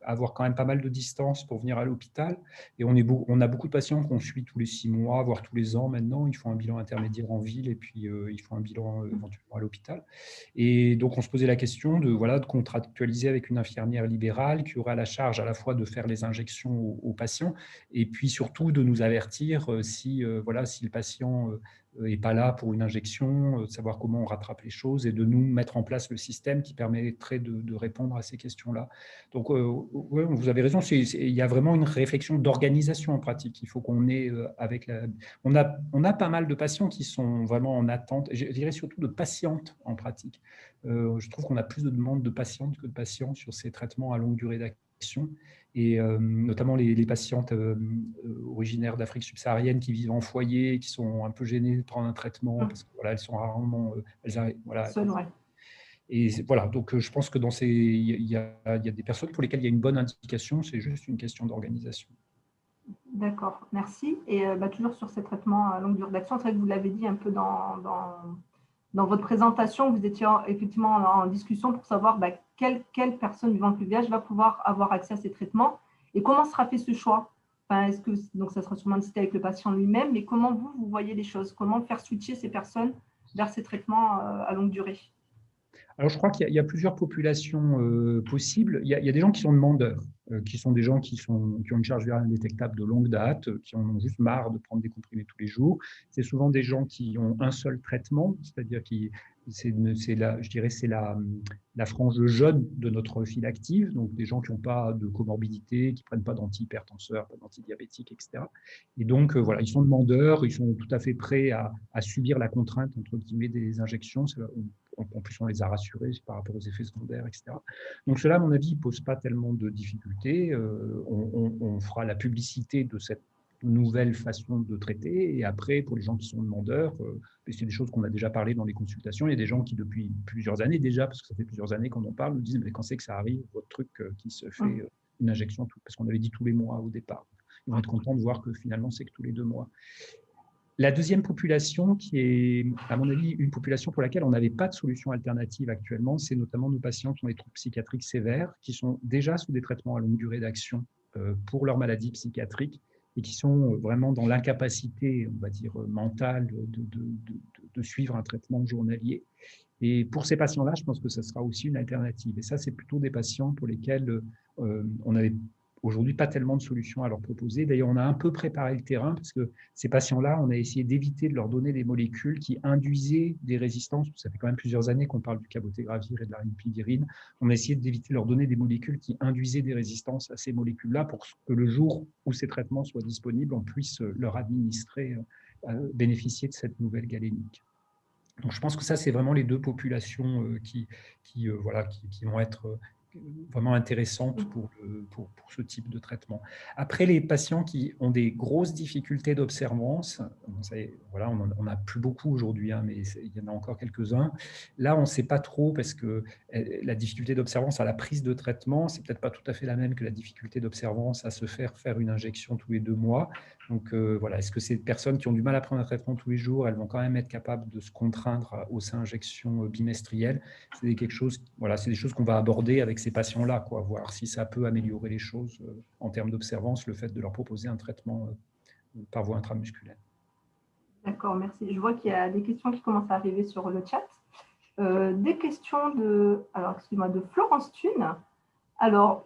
avoir quand même pas mal de distance pour venir à l'hôpital. Et on a beaucoup de patients qu'on suit tous les 6 mois, voire tous les ans maintenant. Ils font un bilan intermédiaire en ville et puis ils font un bilan éventuellement à l'hôpital. Et donc, on se posait la question de contractualiser avec une infirmière libérale qui aurait à la charge à la fois de faire les injections aux patients et puis surtout de nous avertir si le patient et pas là pour une injection, savoir comment on rattrape les choses et de nous mettre en place le système qui permettrait de répondre à ces questions-là. Donc, ouais, vous avez raison, il y a vraiment une réflexion d'organisation en pratique. Il faut qu'on ait avec la… On a pas mal de patients qui sont vraiment en attente, je dirais surtout de patientes en pratique. Je trouve qu'on a plus de demandes de patientes que de patients sur ces traitements à longue durée d'action. Et notamment les patientes originaires d'Afrique subsaharienne qui vivent en foyer, qui sont un peu gênées de prendre un traitement parce que voilà, elles sont rarement, voilà. Et voilà, donc je pense que dans ces, il y a des personnes pour lesquelles il y a une bonne indication, c'est juste une question d'organisation. D'accord, merci. Et toujours sur ces traitements à longue durée d'action, c'est vrai que vous l'avez dit un peu dans votre présentation, vous étiez effectivement en discussion pour savoir quelle personne vivant avec le VIH va pouvoir avoir accès à ces traitements et comment sera fait ce choix. Enfin, est-ce que donc ça sera sûrement discuté avec le patient lui-même, mais comment vous voyez les choses? Comment faire switcher ces personnes vers ces traitements à longue durée? Alors, je crois qu'il y a plusieurs populations possibles. Il y a des gens qui sont demandeurs, qui sont des gens qui ont une charge virale indétectable de longue date, qui en ont juste marre de prendre des comprimés tous les jours. C'est souvent des gens qui ont un seul traitement, c'est-à-dire je dirais, c'est la frange jeune de notre file active, donc des gens qui n'ont pas de comorbidité, qui ne prennent pas d'antihypertenseurs, pas d'antidiabétiques, etc. Et donc, voilà, ils sont demandeurs, ils sont tout à fait prêts à subir la contrainte, entre guillemets, des injections. En plus, on les a rassurés par rapport aux effets secondaires, etc. Donc, cela, à mon avis, ne pose pas tellement de difficultés. On fera la publicité de cette nouvelle façon de traiter. Et après, pour les gens qui sont demandeurs, c'est des choses qu'on a déjà parlé dans les consultations. Il y a des gens qui, depuis plusieurs années déjà, parce que ça fait plusieurs années qu'on en parle, nous disent, mais quand c'est que ça arrive, votre truc qui se fait une injection, parce qu'on avait dit tous les mois au départ. Ils vont être contents de voir que finalement, c'est que tous les 2 mois. La deuxième population, qui est, à mon avis, une population pour laquelle on n'avait pas de solution alternative actuellement, c'est notamment nos patients qui ont des troubles psychiatriques sévères, qui sont déjà sous des traitements à longue durée d'action pour leur maladie psychiatrique et qui sont vraiment dans l'incapacité, on va dire, mentale de suivre un traitement journalier. Et pour ces patients-là, je pense que ça sera aussi une alternative. Et ça, c'est plutôt des patients pour lesquels on n'avait aujourd'hui pas tellement de solutions à leur proposer. D'ailleurs, on a un peu préparé le terrain parce que ces patients-là, on a essayé d'éviter de leur donner des molécules qui induisaient des résistances. Ça fait quand même plusieurs années qu'on parle du cabotegravir et de la rilpivirine. On a essayé d'éviter de leur donner des molécules qui induisaient des résistances à ces molécules-là pour que le jour où ces traitements soient disponibles, on puisse leur administrer, bénéficier de cette nouvelle galénique. Donc, je pense que ça, c'est vraiment les deux populations qui vont être vraiment intéressantes pour ce type de traitement. Après, les patients qui ont des grosses difficultés d'observance, voilà, on n'a plus beaucoup aujourd'hui, hein, mais il y en a encore quelques-uns. Là, on ne sait pas trop parce que la difficulté d'observance à la prise de traitement, c'est peut-être pas tout à fait la même que la difficulté d'observance à se faire une injection tous les 2 mois. Donc, voilà, est-ce que ces personnes qui ont du mal à prendre un traitement tous les jours, elles vont quand même être capables de se contraindre aux injections bimestrielles? C'est des choses qu'on va aborder avec ces patients-là, voir si ça peut améliorer les choses en termes d'observance, le fait de leur proposer un traitement par voie intramusculaire. D'accord, merci. Je vois qu'il y a des questions qui commencent à arriver sur le chat. Des questions de Florence Thune. Alors,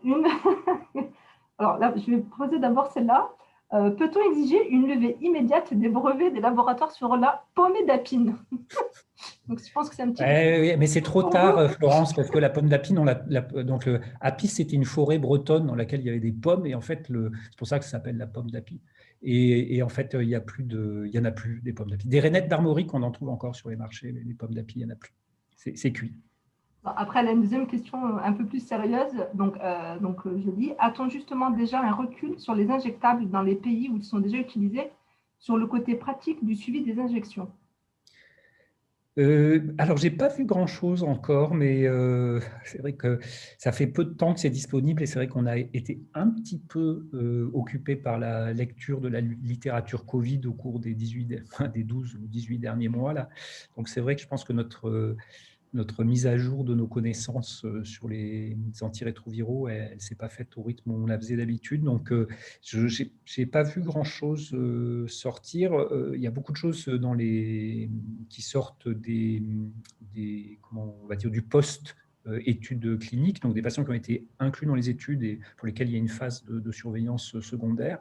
alors là, je vais poser d'abord celle-là. Peut-on exiger une levée immédiate des brevets des laboratoires sur la pomidapine? Donc, je pense que c'est un petit peu… Oui, mais c'est trop tard, Florence, parce que la pomme d'Apine, donc le Apis, c'était une forêt bretonne dans laquelle il y avait des pommes, et en fait, c'est pour ça que ça s'appelle la pomme d'Apis. Et en fait, il y en a plus des pommes d'Apis. Des rainettes d'Armorique, on en trouve encore sur les marchés, mais les pommes d'Apis, il n'y en a plus. C'est cuit. Après, elle a une deuxième question un peu plus sérieuse. Donc je dis, a-t-on justement déjà un recul sur les injectables dans les pays où ils sont déjà utilisés sur le côté pratique du suivi des injections? Alors, je n'ai pas vu grand-chose encore, mais c'est vrai que ça fait peu de temps que c'est disponible et c'est vrai qu'on a été un petit peu occupé par la lecture de la littérature Covid au cours des 12 ou 18 derniers mois. Là. Donc, c'est vrai que je pense que notre mise à jour de nos connaissances sur les antirétroviraux, elle ne s'est pas faite au rythme où on la faisait d'habitude. Donc, je n'ai pas vu grand-chose sortir. Il y a beaucoup de choses qui sortent comment on va dire, du post études cliniques, donc des patients qui ont été inclus dans les études et pour lesquels il y a une phase de surveillance secondaire,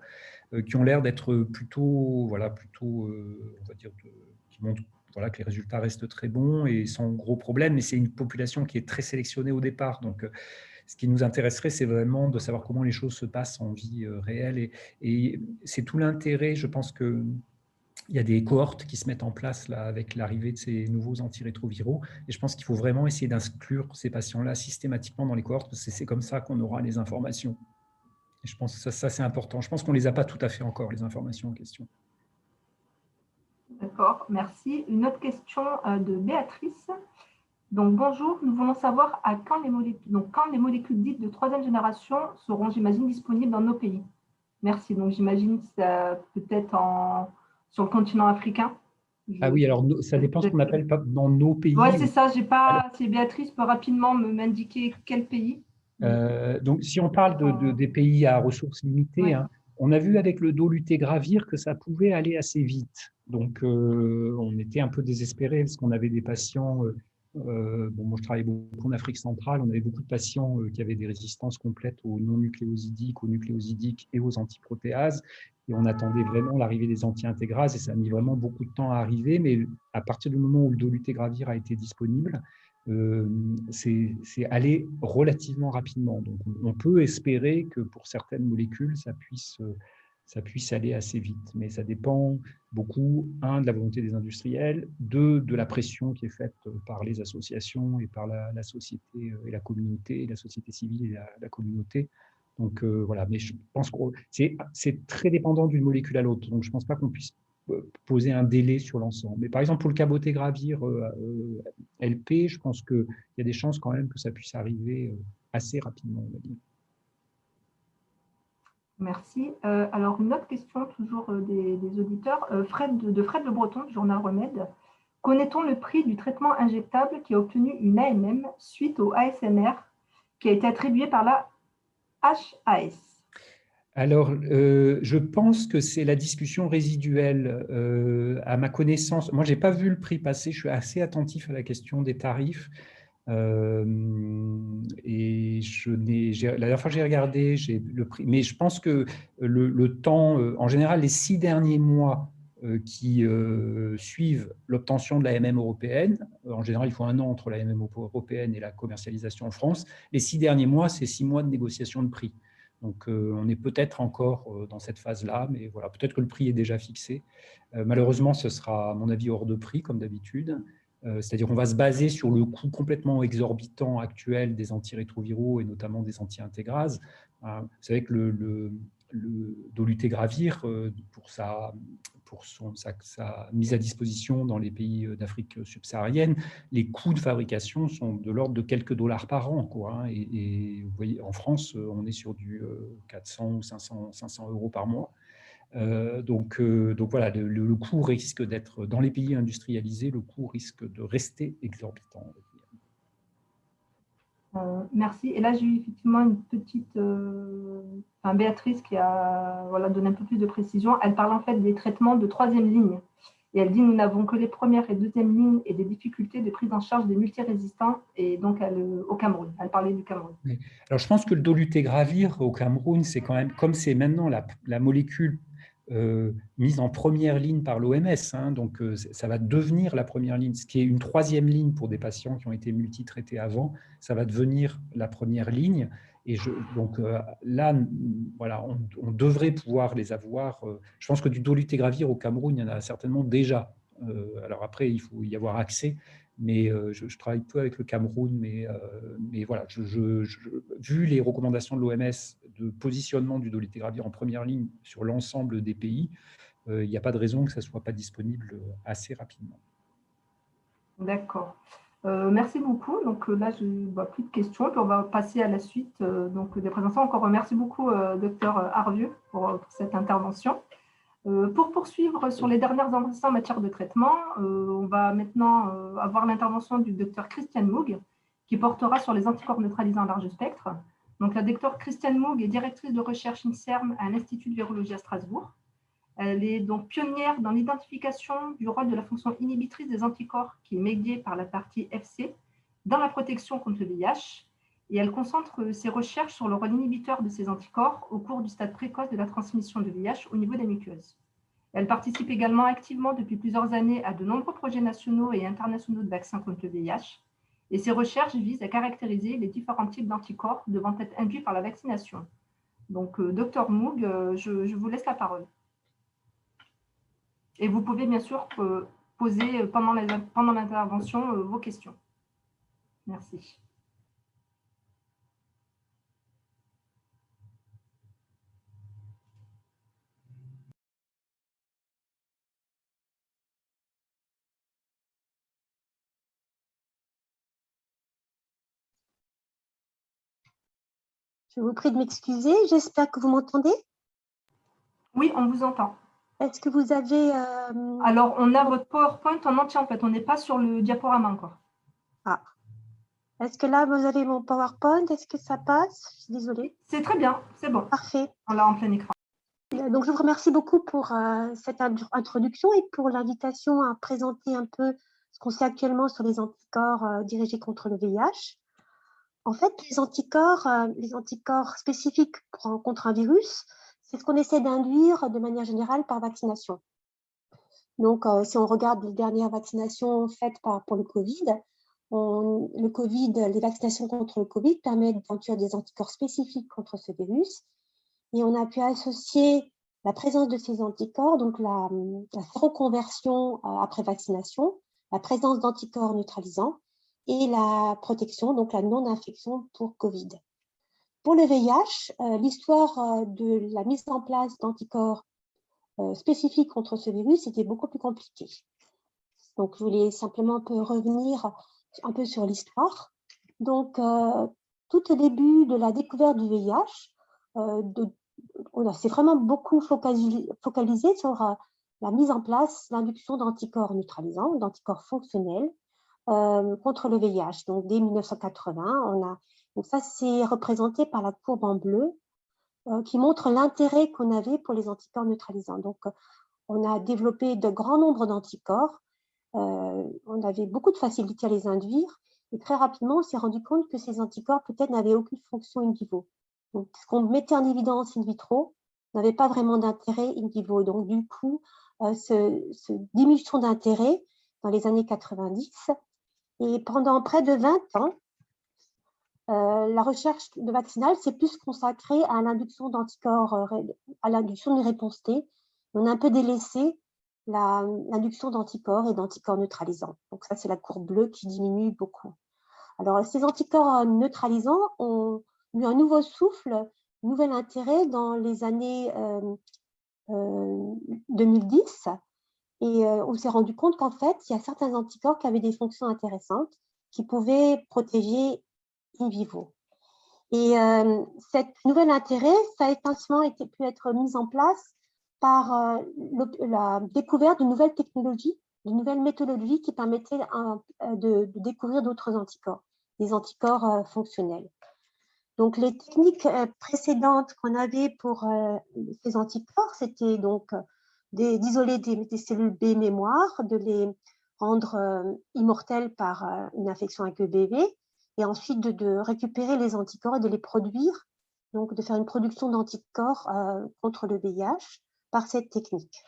qui ont l'air d'être plutôt, on va dire, qui montrent que les résultats restent très bons et sans gros problèmes, mais c'est une population qui est très sélectionnée au départ. Donc, ce qui nous intéresserait, c'est vraiment de savoir comment les choses se passent en vie réelle. Et c'est tout l'intérêt, je pense que il y a des cohortes qui se mettent en place là, avec l'arrivée de ces nouveaux antirétroviraux. Et je pense qu'il faut vraiment essayer d'inclure ces patients-là systématiquement dans les cohortes, parce que c'est comme ça qu'on aura les informations. Et je pense que ça c'est important. Je pense qu'on ne les a pas tout à fait encore, les informations en question. D'accord, merci. Une autre question de Béatrice. Donc, bonjour, nous voulons savoir quand les molécules dites de troisième génération seront, j'imagine, disponibles dans nos pays. Merci. Donc, j'imagine peut-être sur le continent africain. Ah oui, alors ça dépend ce qu'on appelle dans nos pays. Oui, c'est ça. Si Béatrice peut rapidement m'indiquer quel pays. Donc, si on parle des pays à ressources limitées, ouais. On a vu avec le dolutegravir que ça pouvait aller assez vite. Donc, on était un peu désespérés parce qu'on avait des patients. Moi, je travaille beaucoup en Afrique centrale. On avait beaucoup de patients qui avaient des résistances complètes aux non-nucléosidiques et aux antiprotéases. Et on attendait vraiment l'arrivée des anti-intégrases et ça a mis vraiment beaucoup de temps à arriver. Mais à partir du moment où le dolutegravir a été disponible, c'est allé relativement rapidement. Donc, on peut espérer que pour certaines molécules, ça puisse aller assez vite. Mais ça dépend beaucoup, de la volonté des industriels, de la pression qui est faite par les associations et par la société et la communauté, la société civile et la communauté. Donc, voilà. Mais je pense que c'est très dépendant d'une molécule à l'autre. Donc, je ne pense pas qu'on puisse poser un délai sur l'ensemble. Mais par exemple, pour le cabotegravir LP, je pense qu'il y a des chances quand même que ça puisse arriver assez rapidement, on va dire. Merci. Alors, une autre question, toujours des auditeurs. Fred Le Breton, du journal Remède. Connaît-on le prix du traitement injectable qui a obtenu une AMM suite au ASMR qui a été attribué par la HAS? Alors, je pense que c'est la discussion résiduelle. À ma connaissance, moi, je n'ai pas vu le prix passer. Je suis assez attentif à la question des tarifs. Et la dernière fois que j'ai regardé, j'ai le prix. Mais je pense que le temps, en général, les 6 derniers mois qui suivent l'obtention de l'AMM européenne, en général, il faut 1 an entre l'AMM européenne et la commercialisation en France. Les 6 derniers mois, c'est 6 mois de négociation de prix. Donc, on est peut-être encore dans cette phase-là, mais voilà, peut-être que le prix est déjà fixé. Malheureusement, ce sera, à mon avis, hors de prix, comme d'habitude. C'est-à-dire qu'on va se baser sur le coût complètement exorbitant actuel des antirétroviraux et notamment des anti-intégrases. Vous savez que le dolutegravir, pour sa mise à disposition dans les pays d'Afrique subsaharienne, les coûts de fabrication sont de l'ordre de quelques dollars par an, quoi. Et vous voyez, en France, on est sur du 400 ou 500 € par mois. Donc voilà, le coût risque d'être, dans les pays industrialisés, le coût risque de rester exorbitant. Merci. Et là, j'ai eu effectivement une petite Béatrice qui a donné un peu plus de précision. Elle parle en fait des traitements de 3e ligne. Et elle dit, nous n'avons que les premières et 2e lignes et des difficultés de prise en charge des multirésistants. Et donc, au Cameroun. Elle parlait du Cameroun. Oui. Alors, je pense que le dolutegravir au Cameroun, c'est quand même, comme c'est maintenant la molécule mise en première ligne par l'OMS, donc ça va devenir la première ligne, ce qui est une 3e ligne pour des patients qui ont été multitraités avant, ça va devenir la première ligne. Et donc là, voilà, on devrait pouvoir les avoir. Je pense que du dolutegravir au Cameroun, il y en a certainement déjà. Alors après, il faut y avoir accès, mais je travaille peu avec le Cameroun, mais voilà, vu les recommandations de l'OMS de positionnement du dolutegravir en première ligne sur l'ensemble des pays, il n'y a pas de raison que ça ne soit pas disponible assez rapidement. D'accord. Merci beaucoup. Donc là, je ne vois plus de questions. Puis on va passer à la suite des présentations. Encore merci beaucoup, docteur Arvieux, pour cette intervention. Pour poursuivre sur les dernières avancées en matière de traitement, on va maintenant avoir l'intervention du docteur Christiane Moog, qui portera sur les anticorps neutralisants à large spectre. Donc, la docteure Christiane Moog est directrice de recherche INSERM à l'Institut de virologie à Strasbourg. Elle est donc pionnière dans l'identification du rôle de la fonction inhibitrice des anticorps qui est médiée par la partie Fc dans la protection contre le VIH et elle concentre ses recherches sur le rôle inhibiteur de ces anticorps au cours du stade précoce de la transmission de VIH au niveau des muqueuses. Elle participe également activement depuis plusieurs années à de nombreux projets nationaux et internationaux de vaccins contre le VIH et ses recherches visent à caractériser les différents types d'anticorps devant être induits par la vaccination. Donc, Dr Moog, je vous laisse la parole. Et vous pouvez bien sûr poser pendant l'intervention vos questions. Merci. Je vous prie de m'excuser, j'espère que vous m'entendez. Oui, on vous entend. Est-ce que vous avez… Alors, on a votre PowerPoint en entier, en fait. On n'est pas sur le diaporama encore. Ah. Est-ce que là, vous avez mon PowerPoint? Est-ce que ça passe? Je suis désolée. C'est très bien, c'est bon. Parfait. On l'a en plein écran. Donc, je vous remercie beaucoup pour cette introduction et pour l'invitation à présenter un peu ce qu'on sait actuellement sur les anticorps dirigés contre le VIH. En fait, les anticorps spécifiques contre un virus, c'est ce qu'on essaie d'induire de manière générale par vaccination. Donc, si on regarde les dernières vaccinations faites pour le Covid, les vaccinations contre le Covid permettent d'induire des anticorps spécifiques contre ce virus. Et on a pu associer la présence de ces anticorps, donc la séroconversion après vaccination, la présence d'anticorps neutralisants et la protection, donc la non-infection pour Covid. Pour le VIH, l'histoire de la mise en place d'anticorps spécifiques contre ce virus était beaucoup plus compliquée. Donc, je voulais simplement revenir un peu sur l'histoire. Donc, tout au début de la découverte du VIH, on s'est vraiment beaucoup focalisé sur la mise en place, l'induction d'anticorps neutralisants, d'anticorps fonctionnels contre le VIH. Donc, dès 1980, donc ça, c'est représenté par la courbe en bleu qui montre l'intérêt qu'on avait pour les anticorps neutralisants. Donc, on a développé de grands nombres d'anticorps. On avait beaucoup de facilité à les induire. Et très rapidement, on s'est rendu compte que ces anticorps, peut-être, n'avaient aucune fonction in vivo. Donc, ce qu'on mettait en évidence in vitro n'avait pas vraiment d'intérêt in vivo. Donc, du coup, ce diminution d'intérêt dans les années 90. Et pendant près de 20 ans, la recherche vaccinale s'est plus consacrée à l'induction d'anticorps, à l'induction de réponse T. On a un peu délaissé l'induction d'anticorps et d'anticorps neutralisants. Donc ça, c'est la courbe bleue qui diminue beaucoup. Alors, ces anticorps neutralisants ont eu un nouveau souffle, un nouvel intérêt dans les années 2010. Et on s'est rendu compte qu'en fait, il y a certains anticorps qui avaient des fonctions intéressantes, qui pouvaient protéger in vivo. Et cet nouvel intérêt, ça a essentiellement pu être mis en place par la découverte de nouvelles technologies, de nouvelles méthodologies qui permettaient de découvrir d'autres anticorps, des anticorps fonctionnels. Donc, les techniques précédentes qu'on avait pour ces anticorps, c'était donc d'isoler des cellules B mémoire, de les rendre immortelles par une infection avec EBV, et ensuite de récupérer les anticorps et de les produire, donc de faire une production d'anticorps contre le VIH par cette technique.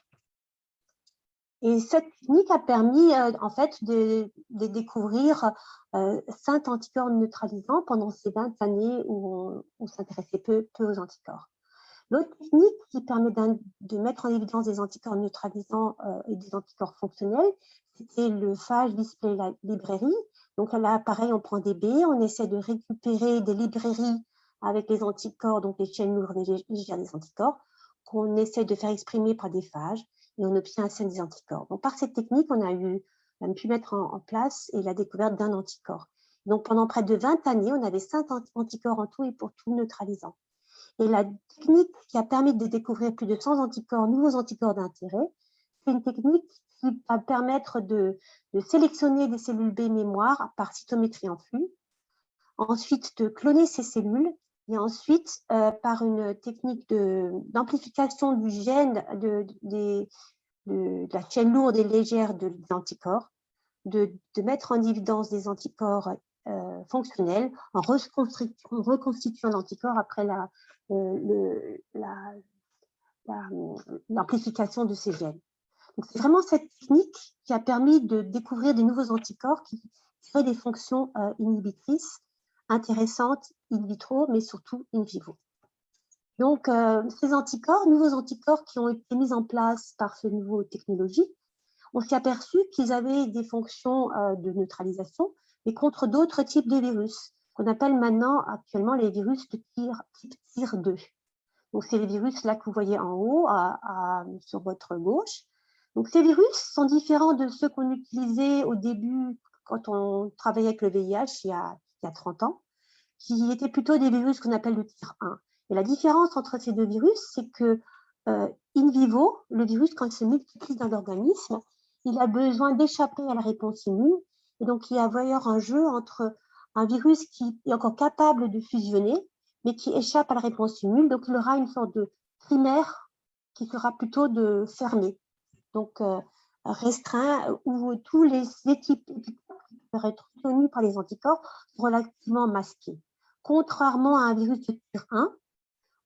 Et cette technique a permis en fait de découvrir 5 anticorps neutralisants pendant ces 20 années où on s'intéressait peu aux anticorps. L'autre technique qui permet de mettre en évidence des anticorps neutralisants et des anticorps fonctionnels, c'était le phage display library. Donc là, pareil, on prend des baies, on essaie de récupérer des librairies avec les anticorps, donc les chaînes lourdes et légères des anticorps, qu'on essaie de faire exprimer par des phages, et on obtient un set des anticorps. Donc par cette technique, on a pu mettre en place et la découverte d'un anticorps. Donc pendant près de 20 années, on avait 5 anticorps en tout et pour tout neutralisant. Et la technique qui a permis de découvrir plus de 100 anticorps, nouveaux anticorps d'intérêt, c'est une technique qui va permettre de sélectionner des cellules B mémoire par cytométrie en flux, ensuite de cloner ces cellules, et ensuite, par une technique d'amplification du gène de la chaîne lourde et légère des anticorps, de mettre en évidence des anticorps fonctionnelle en reconstituant l'anticorps après l'amplification de ces gènes. C'est vraiment cette technique qui a permis de découvrir des nouveaux anticorps qui créent des fonctions inhibitrices intéressantes in vitro, mais surtout in vivo. Donc, ces nouveaux anticorps qui ont été mis en place par ce nouveau technologie, on s'est aperçu qu'ils avaient des fonctions de neutralisation, mais contre d'autres types de virus, qu'on appelle maintenant actuellement les virus de type TIR2. Donc, c'est les virus là que vous voyez en haut, sur votre gauche. Donc, ces virus sont différents de ceux qu'on utilisait au début quand on travaillait avec le VIH il y a 30 ans, qui étaient plutôt des virus qu'on appelle le TIR1. Et la différence entre ces deux virus, c'est que in vivo, le virus, quand il se multiplie dans l'organisme, il a besoin d'échapper à la réponse immune. Et donc, il va y avoir un jeu entre un virus qui est encore capable de fusionner, mais qui échappe à la réponse immune. Donc, il aura une sorte de primaire qui sera plutôt fermé. Donc, restreint, où tous les types qui peuvent être tenus par les anticorps sont relativement masqués. Contrairement à un virus de type 1,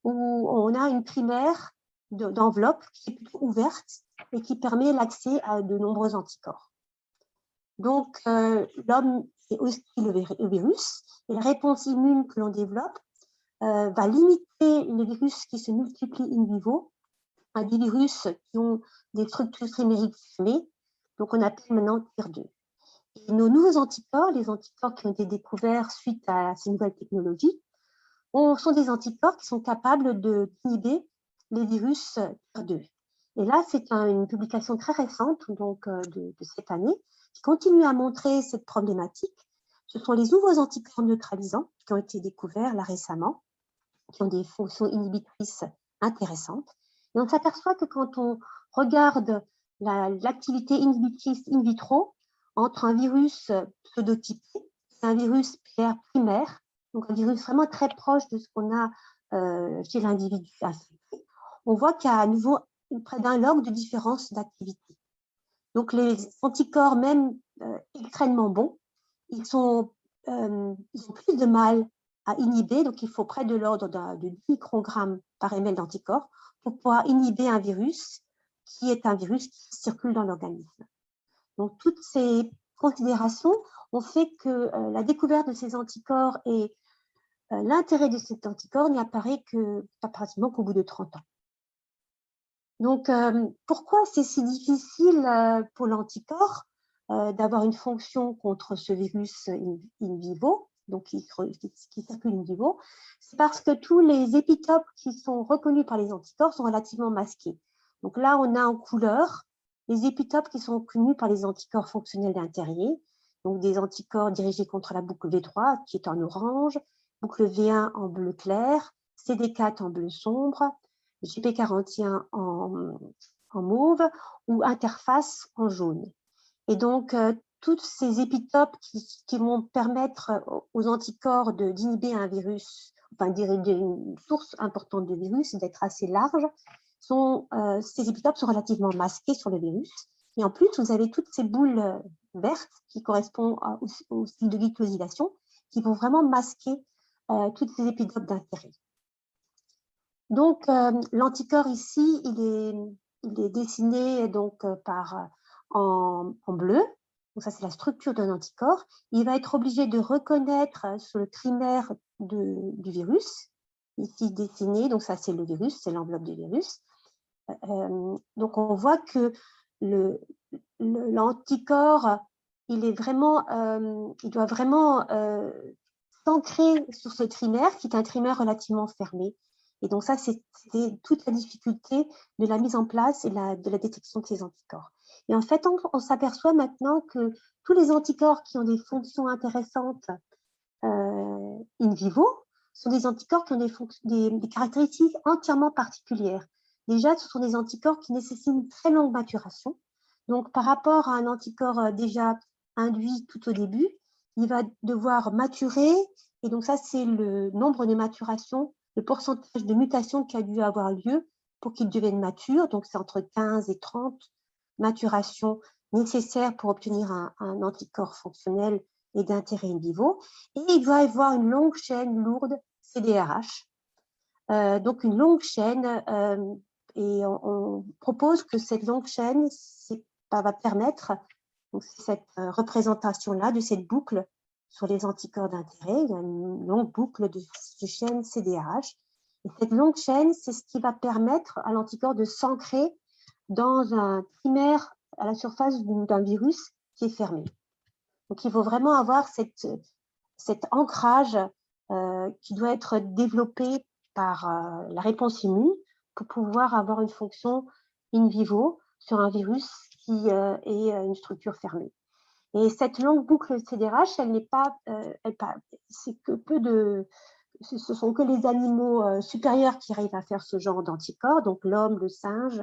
où on a une primaire d'enveloppe qui est plutôt ouverte et qui permet l'accès à de nombreux anticorps. Donc, l'homme est aussi le virus, et la réponse immune que l'on développe va limiter les virus qui se multiplient in vivo à des virus qui ont des structures trimériques fermées, donc on appelle maintenant TIR2. Et nos nouveaux anticorps, les anticorps qui ont été découverts suite à ces nouvelles technologies, sont des anticorps qui sont capables d'inhiber les virus TIR2. Et là, c'est une publication très récente, donc de cette année, qui continue à montrer cette problématique. Ce sont les nouveaux anticorps neutralisants qui ont été découverts là récemment, qui ont des fonctions inhibitrices intéressantes. Et on s'aperçoit que quand on regarde l'activité inhibitrice in vitro entre un virus pseudotypé et un virus PR primaire, donc un virus vraiment très proche de ce qu'on a chez l'individu infecté, on voit qu'il y a à nouveau près d'un log de différence d'activité. Donc les anticorps, même extrêmement bons, ils ont plus de mal à inhiber, donc il faut près de l'ordre de 10 microgrammes par ml d'anticorps pour pouvoir inhiber un virus qui est un virus qui circule dans l'organisme. Donc toutes ces considérations ont fait que la découverte de ces anticorps et l'intérêt de cet anticorps n'y apparaît pratiquement qu'au bout de 30 ans. Donc pourquoi c'est si difficile pour l'anticorps d'avoir une fonction contre ce virus in vivo, donc qui circule in vivo? C'est parce que tous les épitopes qui sont reconnus par les anticorps sont relativement masqués. Donc là, on a en couleur les épitopes qui sont reconnus par les anticorps fonctionnels d'intérêt, donc des anticorps dirigés contre la boucle V3 qui est en orange, boucle V1 en bleu clair, CD4 en bleu sombre, GP41 en mauve ou interface en jaune. Et donc, toutes ces épitopes qui vont permettre aux anticorps d'inhiber un virus, enfin une source importante de virus, d'être assez large, ces épitopes sont relativement masquées sur le virus. Et en plus, vous avez toutes ces boules vertes qui correspondent au style de glycosylation, qui vont vraiment masquer toutes ces épitopes d'intérêt. Donc, l'anticorps ici, il est dessiné donc, en bleu. Donc, ça, c'est la structure d'un anticorps. Il va être obligé de reconnaître sur le trimère du virus, ici dessiné. Donc, ça, c'est le virus, c'est l'enveloppe du virus. Donc, on voit que l'anticorps, il doit vraiment s'ancrer sur ce trimère, qui est un trimère relativement fermé. Et donc ça, c'était toute la difficulté de la mise en place et de la détection de ces anticorps. Et en fait, on s'aperçoit maintenant que tous les anticorps qui ont des fonctions intéressantes in vivo sont des anticorps qui ont des caractéristiques entièrement particulières. Déjà, ce sont des anticorps qui nécessitent une très longue maturation. Donc, par rapport à un anticorps déjà induit tout au début, il va devoir maturer. Et donc ça, c'est le nombre de maturations, le pourcentage de mutation qui a dû avoir lieu pour qu'il devienne mature. Donc, c'est entre 15 et 30 maturations nécessaires pour obtenir un anticorps fonctionnel et d'intérêt in vivo. Et il doit y avoir une longue chaîne lourde CDRH. Donc une longue chaîne, et on propose que cette longue chaîne va permettre cette représentation-là de cette boucle sur les anticorps d'intérêt. Il y a une longue boucle de chaîne CDRH. Et cette longue chaîne, c'est ce qui va permettre à l'anticorps de s'ancrer dans un trimère à la surface d'un virus qui est fermé. Donc, il faut vraiment avoir cet ancrage qui doit être développé par la réponse immune pour pouvoir avoir une fonction in vivo sur un virus qui est une structure fermée. Et cette longue boucle CDRH, elle n'est pas, c'est que ce sont que les animaux supérieurs qui arrivent à faire ce genre d'anticorps, donc l'homme, le singe,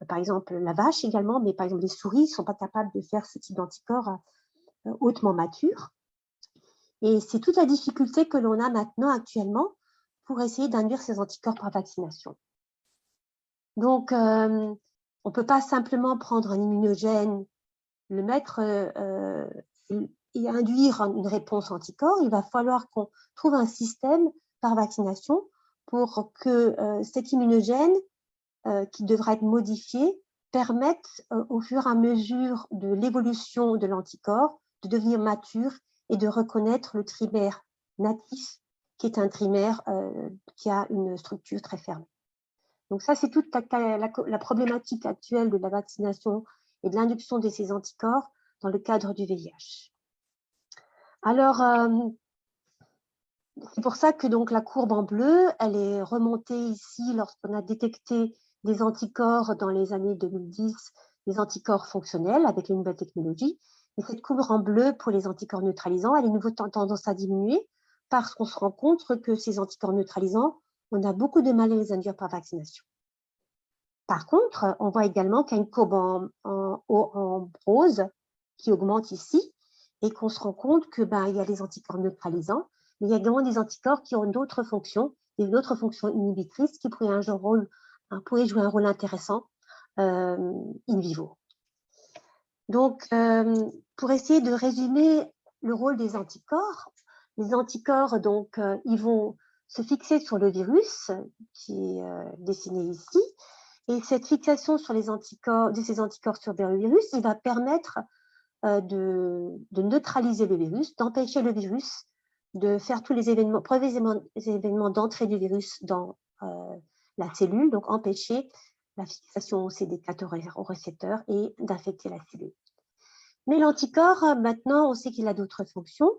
par exemple la vache également, mais par exemple les souris ne sont pas capables de faire ce type d'anticorps hautement matures. Et c'est toute la difficulté que l'on a maintenant actuellement pour essayer d'induire ces anticorps par vaccination. Donc, on ne peut pas simplement prendre un immunogène, le mettre et induire une réponse anticorps. Il va falloir qu'on trouve un système par vaccination pour que cet immunogène qui devra être modifié permette au fur et à mesure de l'évolution de l'anticorps de devenir mature et de reconnaître le trimère natif, qui est un trimère qui a une structure très fermée. Donc ça, c'est toute la problématique actuelle de la vaccination et de l'induction de ces anticorps dans le cadre du VIH. Alors, c'est pour ça que donc, la courbe en bleu, elle est remontée ici lorsqu'on a détecté des anticorps dans les années 2010, des anticorps fonctionnels avec les nouvelles technologies. Et cette courbe en bleu pour les anticorps neutralisants, elle est nouveau tendance à diminuer parce qu'on se rend compte que ces anticorps neutralisants, on a beaucoup de mal à les induire par vaccination. Par contre, on voit également qu'il y a une courbe en rose qui augmente ici et qu'on se rend compte qu'il y a les anticorps neutralisants, mais il y a également des anticorps qui ont d'autres fonctions, et d'autres fonctions inhibitrices qui pourraient jouer un rôle intéressant in vivo. Donc, pour essayer de résumer le rôle des anticorps, les anticorps, donc, ils vont se fixer sur le virus qui est dessiné ici. Et cette fixation sur les anticorps, de ces anticorps sur le virus, il va permettre de neutraliser le virus, d'empêcher le virus de faire tous les événements, les événements d'entrée du virus dans la cellule, donc empêcher la fixation au CD4 au récepteur et d'infecter la cellule. Mais l'anticorps, maintenant, on sait qu'il a d'autres fonctions.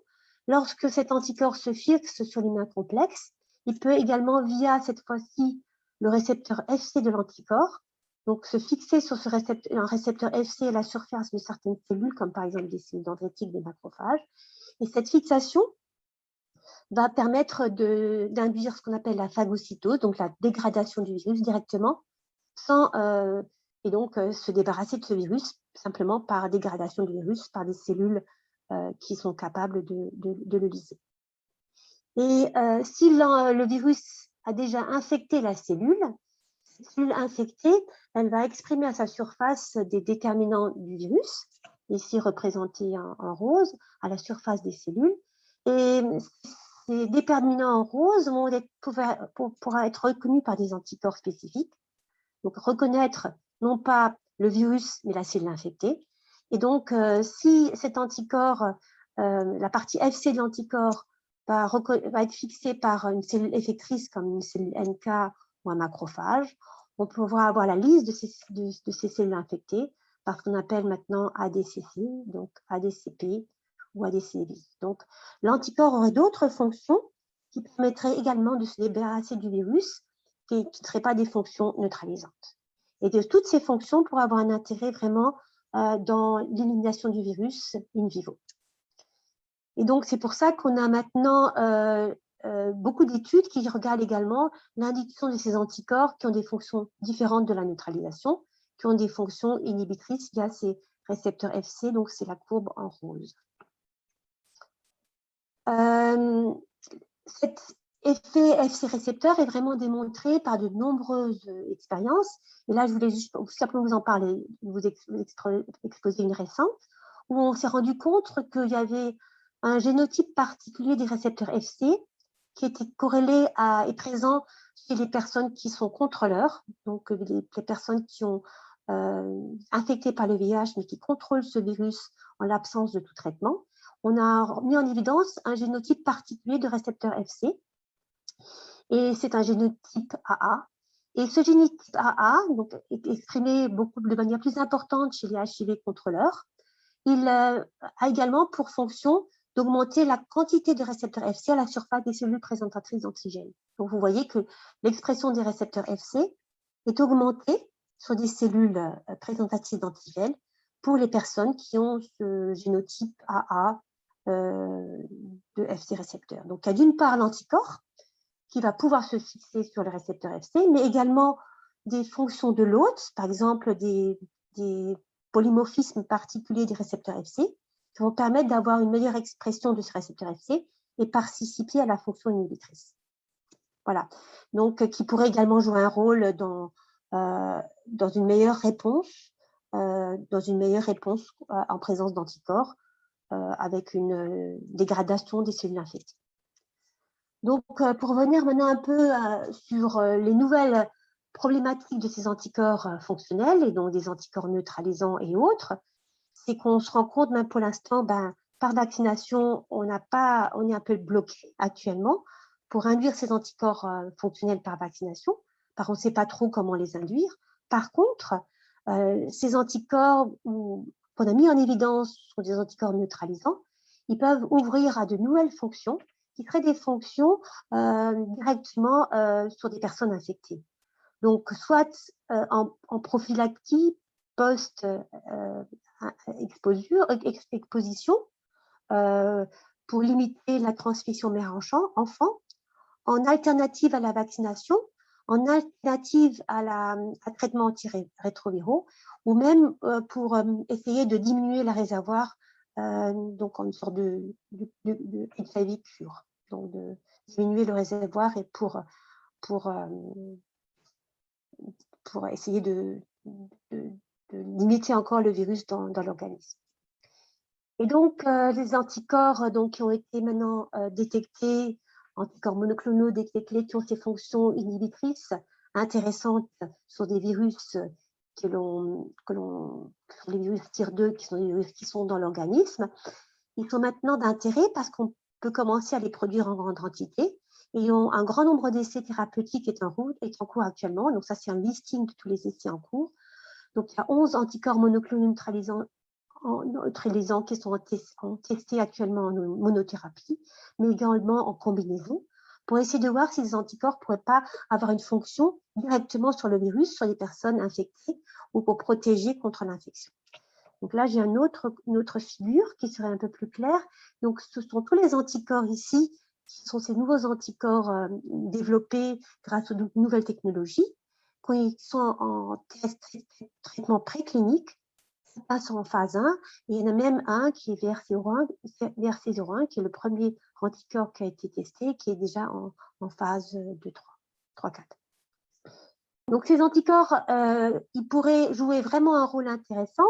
Lorsque cet anticorps se fixe sur l'humain complexe, il peut également, via cette fois-ci, le récepteur FC de l'anticorps, donc se fixer sur un récepteur FC à la surface de certaines cellules, comme par exemple des cellules dendritiques, des macrophages. Et cette fixation va permettre d'induire ce qu'on appelle la phagocytose, donc la dégradation du virus directement, et donc se débarrasser de ce virus simplement par dégradation du virus par des cellules qui sont capables de le lyser. Et si le virus a déjà infecté la cellule, cette cellule infectée, elle va exprimer à sa surface des déterminants du virus, ici représentés en rose, à la surface des cellules. Et ces déterminants en rose pourra être reconnus par des anticorps spécifiques. Donc, reconnaître non pas le virus, mais la cellule infectée. Et donc, si cet anticorps, la partie FC de l'anticorps, va être fixée par une cellule effectrice comme une cellule NK ou un macrophage, on pourra avoir la liste de ces cellules infectées par ce qu'on appelle maintenant ADCC, donc ADCP ou ADCV. Donc, l'anticorps aurait d'autres fonctions qui permettraient également de se débarrasser du virus qui ne seraient pas des fonctions neutralisantes. Et de toutes ces fonctions pour avoir un intérêt vraiment dans l'élimination du virus in vivo. Et donc, c'est pour ça qu'on a maintenant beaucoup d'études qui regardent également l'induction de ces anticorps qui ont des fonctions différentes de la neutralisation, qui ont des fonctions inhibitrices via ces récepteurs FC, donc c'est la courbe en rose. Cet effet FC récepteur est vraiment démontré par de nombreuses expériences. Et là, je voulais juste simplement vous en parler, vous exposer une récente, où on s'est rendu compte qu'il y avait un génotype particulier des récepteurs FC qui était corrélé et présent chez les personnes qui sont contrôleurs, donc les personnes qui ont infecté par le VIH mais qui contrôlent ce virus en l'absence de tout traitement. On a mis en évidence un génotype particulier de récepteur FC et c'est un génotype AA. Et ce génotype AA donc, est exprimé de manière plus importante chez les HIV contrôleurs. Il a également pour fonction d'augmenter la quantité de récepteurs FC à la surface des cellules présentatrices d'antigènes. Donc, vous voyez que l'expression des récepteurs FC est augmentée sur des cellules présentatrices d'antigènes pour les personnes qui ont ce génotype AA de FC récepteur. Donc, il y a d'une part l'anticorps qui va pouvoir se fixer sur le récepteur FC, mais également des fonctions de l'hôte, par exemple des polymorphismes particuliers des récepteurs FC, qui vont permettre d'avoir une meilleure expression de ce récepteur FC et participer à la fonction inhibitrice. Voilà. Donc, qui pourrait également jouer un rôle dans une meilleure réponse, en présence d'anticorps, avec une dégradation des cellules infectées. Donc, pour revenir maintenant un peu sur les nouvelles problématiques de ces anticorps fonctionnels, et donc des anticorps neutralisants et autres, c'est qu'on se rend compte, même pour l'instant, par vaccination, on est un peu bloqué actuellement pour induire ces anticorps fonctionnels par vaccination, parce qu'on ne sait pas trop comment les induire. Par contre, ces anticorps qu'on a mis en évidence sont des anticorps neutralisants, ils peuvent ouvrir à de nouvelles fonctions qui seraient des fonctions directement sur des personnes infectées. Donc, soit en prophylactie post-exposition pour limiter la transmission mère-enfant, en alternative à la vaccination, en alternative à traitement antirétroviraux, ou même pour essayer de diminuer le réservoir, donc en une sorte de HIV cure. Donc, de diminuer le réservoir et pour essayer de limiter encore le virus dans l'organisme. Et donc, les anticorps qui ont été maintenant détectés, anticorps monoclonaux détectés qui ont ces fonctions inhibitrices intéressantes sur des virus sur les virus TIR2, qui sont des virus qui sont dans l'organisme, ils sont maintenant d'intérêt parce qu'on peut commencer à les produire en grande quantité. Et un grand nombre d'essais thérapeutiques est en cours actuellement. Donc, ça, c'est un listing de tous les essais en cours. Donc, il y a 11 anticorps monoclonaux neutralisants qui sont testés actuellement en monothérapie, mais également en combinaison, pour essayer de voir si les anticorps ne pourraient pas avoir une fonction directement sur le virus, sur les personnes infectées, ou pour protéger contre l'infection. Donc là, j'ai une autre figure qui serait un peu plus claire. Donc, ce sont tous les anticorps ici, qui sont ces nouveaux anticorps développés grâce aux nouvelles technologies, qui sont en traitement préclinique, qui passent en phase 1. Et il y en a même un qui est VRC01, qui est le premier anticorps qui a été testé, qui est déjà en phase 2, 3, 4. Donc, ces anticorps, ils pourraient jouer vraiment un rôle intéressant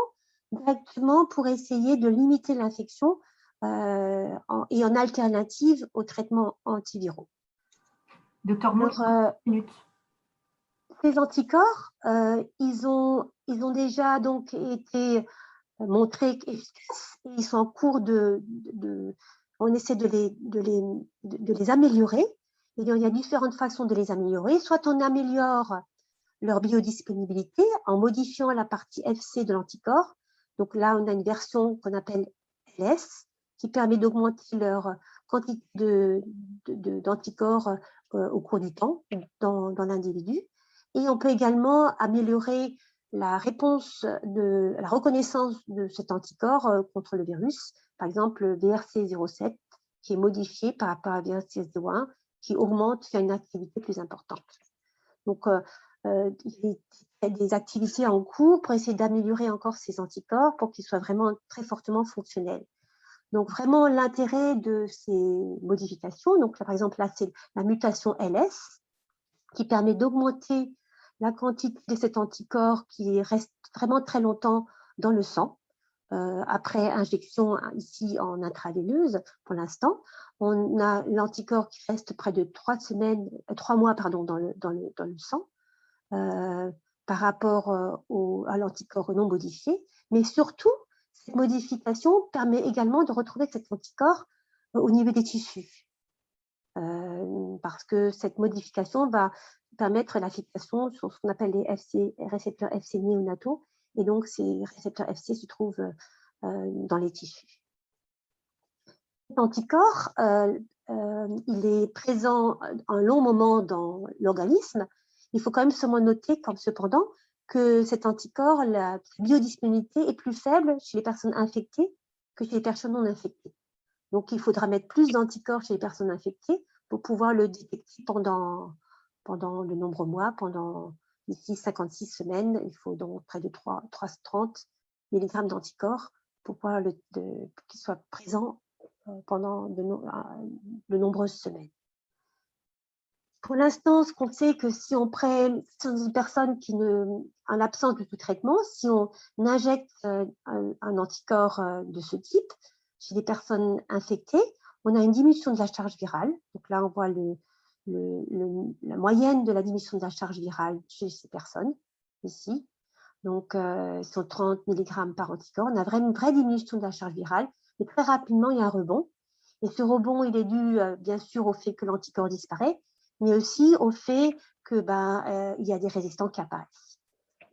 directement pour essayer de limiter l'infection et en alternative aux traitements antiviraux. Docteur Moore, ces anticorps, ils ont déjà donc été montrés efficaces et ils sont en cours on essaie de les améliorer. Et il y a différentes façons de les améliorer. Soit on améliore leur biodisponibilité en modifiant la partie FC de l'anticorps. Donc là, on a une version qu'on appelle LS qui permet d'augmenter leur quantité d'anticorps au cours du temps dans l'individu. Et on peut également améliorer la reconnaissance de cet anticorps contre le virus. Par exemple, le VRC07 qui est modifié par rapport à VRC01 qui a une activité plus importante. Donc, il y a des activités en cours pour essayer d'améliorer encore ces anticorps pour qu'ils soient vraiment très fortement fonctionnels. Donc, vraiment, l'intérêt de ces modifications, donc par exemple, là, c'est la mutation LS qui permet d'augmenter la quantité de cet anticorps qui reste vraiment très longtemps dans le sang. après injection ici en intraveineuse, pour l'instant, on a l'anticorps qui reste près de 3 mois pardon, dans le sang par rapport à l'anticorps non modifié. Mais surtout, cette modification permet également de retrouver cet anticorps au niveau des tissus. Parce que cette modification va permettre l'application sur ce qu'on appelle les récepteurs FC néonataux. Et donc, ces récepteurs FC se trouvent dans les tissus. Cet anticorps, il est présent un long moment dans l'organisme. Il faut quand même seulement noter, cependant, que cet anticorps, la biodisponibilité est plus faible chez les personnes infectées que chez les personnes non infectées. Donc, il faudra mettre plus d'anticorps chez les personnes infectées pour pouvoir le détecter pendant de nombreux mois, pendant ici 56 semaines. Il faut donc près de 330 mg d'anticorps pour pouvoir qu'il soit présent pendant de nombreuses semaines. Pour l'instant, ce qu'on sait, que si on prend une personne en l'absence de tout traitement, si on injecte un anticorps de ce type chez des personnes infectées, on a une diminution de la charge virale. Donc là, on voit la moyenne de la diminution de la charge virale chez ces personnes, ici. Donc, sur 30 mg par anticorps, on a une vraie diminution de la charge virale. Et très rapidement, il y a un rebond. Et ce rebond, il est dû, bien sûr, au fait que l'anticorps disparaît, mais aussi au fait qu'il y a des résistants qui apparaissent.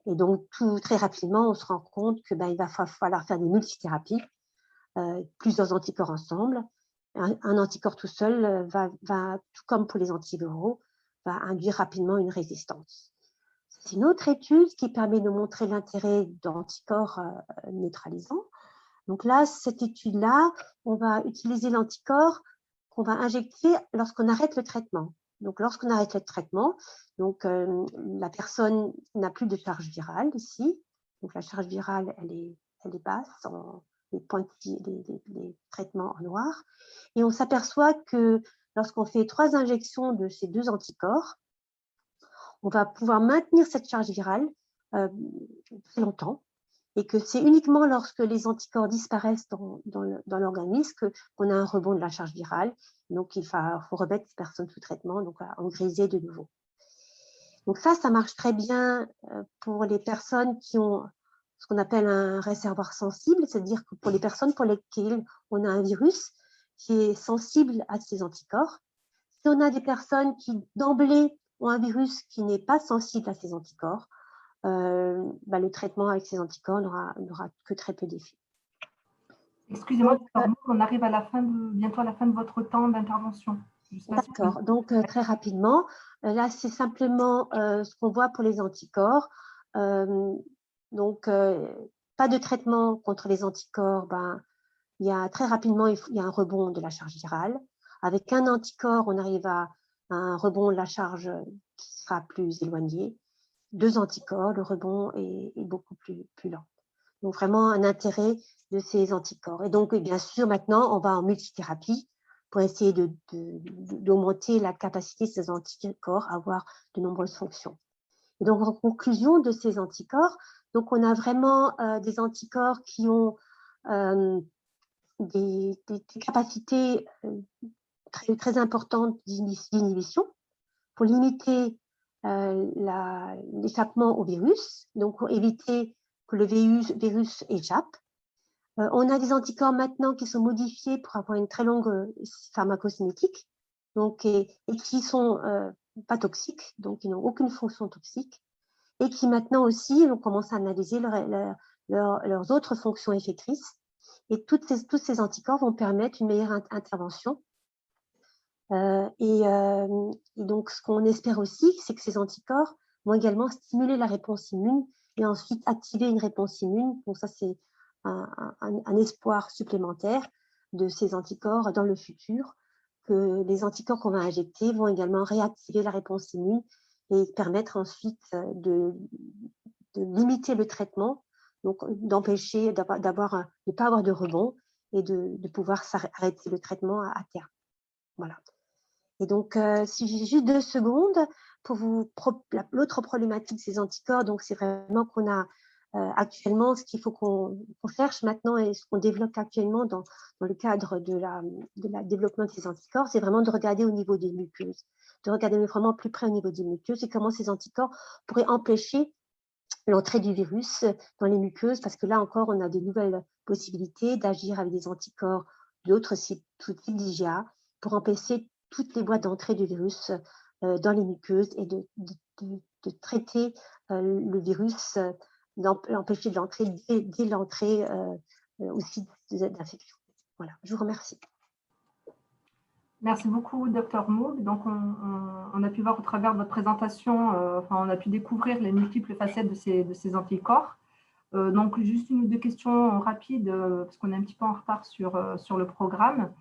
Et donc, très rapidement, on se rend compte qu'il va falloir faire des multithérapies, plusieurs anticorps ensemble. Un anticorps tout seul va, tout comme pour les antiviraux, va induire rapidement une résistance. C'est une autre étude qui permet de montrer l'intérêt d'anticorps neutralisants. Donc là, cette étude-là, on va utiliser l'anticorps qu'on va injecter lorsqu'on arrête le traitement. Donc, lorsqu'on arrête le traitement, la personne n'a plus de charge virale ici. Donc, la charge virale, elle est basse, les traitements en noir. Et on s'aperçoit que lorsqu'on fait 3 injections de ces 2 anticorps, on va pouvoir maintenir cette charge virale très longtemps. Et que c'est uniquement lorsque les anticorps disparaissent dans l'organisme qu'on a un rebond de la charge virale. Donc, il faut remettre ces personnes sous traitement, donc en griser de nouveau. Donc ça marche très bien pour les personnes qui ont ce qu'on appelle un réservoir sensible, c'est-à-dire que pour les personnes pour lesquelles on a un virus qui est sensible à ces anticorps. Si on a des personnes qui, d'emblée, ont un virus qui n'est pas sensible à ces anticorps, le traitement avec ces anticorps n'aura que très peu d'effet. Excusez-moi, on arrive bientôt à la fin de votre temps d'intervention. D'accord, donc très rapidement, là c'est simplement ce qu'on voit pour les anticorps. Donc, pas de traitement contre les anticorps, très rapidement, il y a un rebond de la charge virale. Avec un anticorps, on arrive à un rebond de la charge qui sera plus éloigné. 2 anticorps, le rebond est beaucoup plus lent. Donc, vraiment un intérêt de ces anticorps. Et donc, bien sûr, maintenant, on va en multithérapie pour essayer d'augmenter la capacité de ces anticorps à avoir de nombreuses fonctions. Et donc, en conclusion de ces anticorps, donc on a vraiment des anticorps qui ont des capacités très, très importantes d'inhibition pour limiter l'échappement au virus, donc pour éviter que le virus échappe. On a des anticorps maintenant qui sont modifiés pour avoir une très longue pharmacocinétique, et qui ne sont pas toxiques, donc qui n'ont aucune fonction toxique, et qui maintenant aussi, on commence à analyser leurs autres fonctions effectrices. Et tous ces anticorps vont permettre une meilleure intervention. Et donc, ce qu'on espère aussi, c'est que ces anticorps vont également stimuler la réponse immune et ensuite activer une réponse immune. Donc ça, c'est un espoir supplémentaire de ces anticorps dans le futur, que les anticorps qu'on va injecter vont également réactiver la réponse immune et permettre ensuite de limiter le traitement, donc d'empêcher de ne pas avoir de rebond et de pouvoir arrêter le traitement à terme. Voilà. Et donc, si j'ai juste 2 secondes pour l'autre problématique de ces anticorps, donc c'est vraiment qu'on a actuellement, ce qu'il faut qu'on cherche maintenant et ce qu'on développe actuellement dans le cadre de la développement de ces anticorps, c'est vraiment de regarder au niveau des muqueuses, de regarder vraiment plus près au niveau des muqueuses et comment ces anticorps pourraient empêcher l'entrée du virus dans les muqueuses, parce que là encore, on a de nouvelles possibilités d'agir avec des anticorps d'autres types d'IgA pour empêcher toutes les voies d'entrée du virus dans les muqueuses et de traiter le virus, l'empêcher de l'entrer dès l'entrée aussi d'infection. Voilà, je vous remercie. Merci beaucoup, Dr Moog. Donc, on a pu voir au travers de votre présentation, on a pu découvrir les multiples facettes de ces anticorps. Donc, juste une ou deux questions rapides, parce qu'on est un petit peu en retard sur le programme.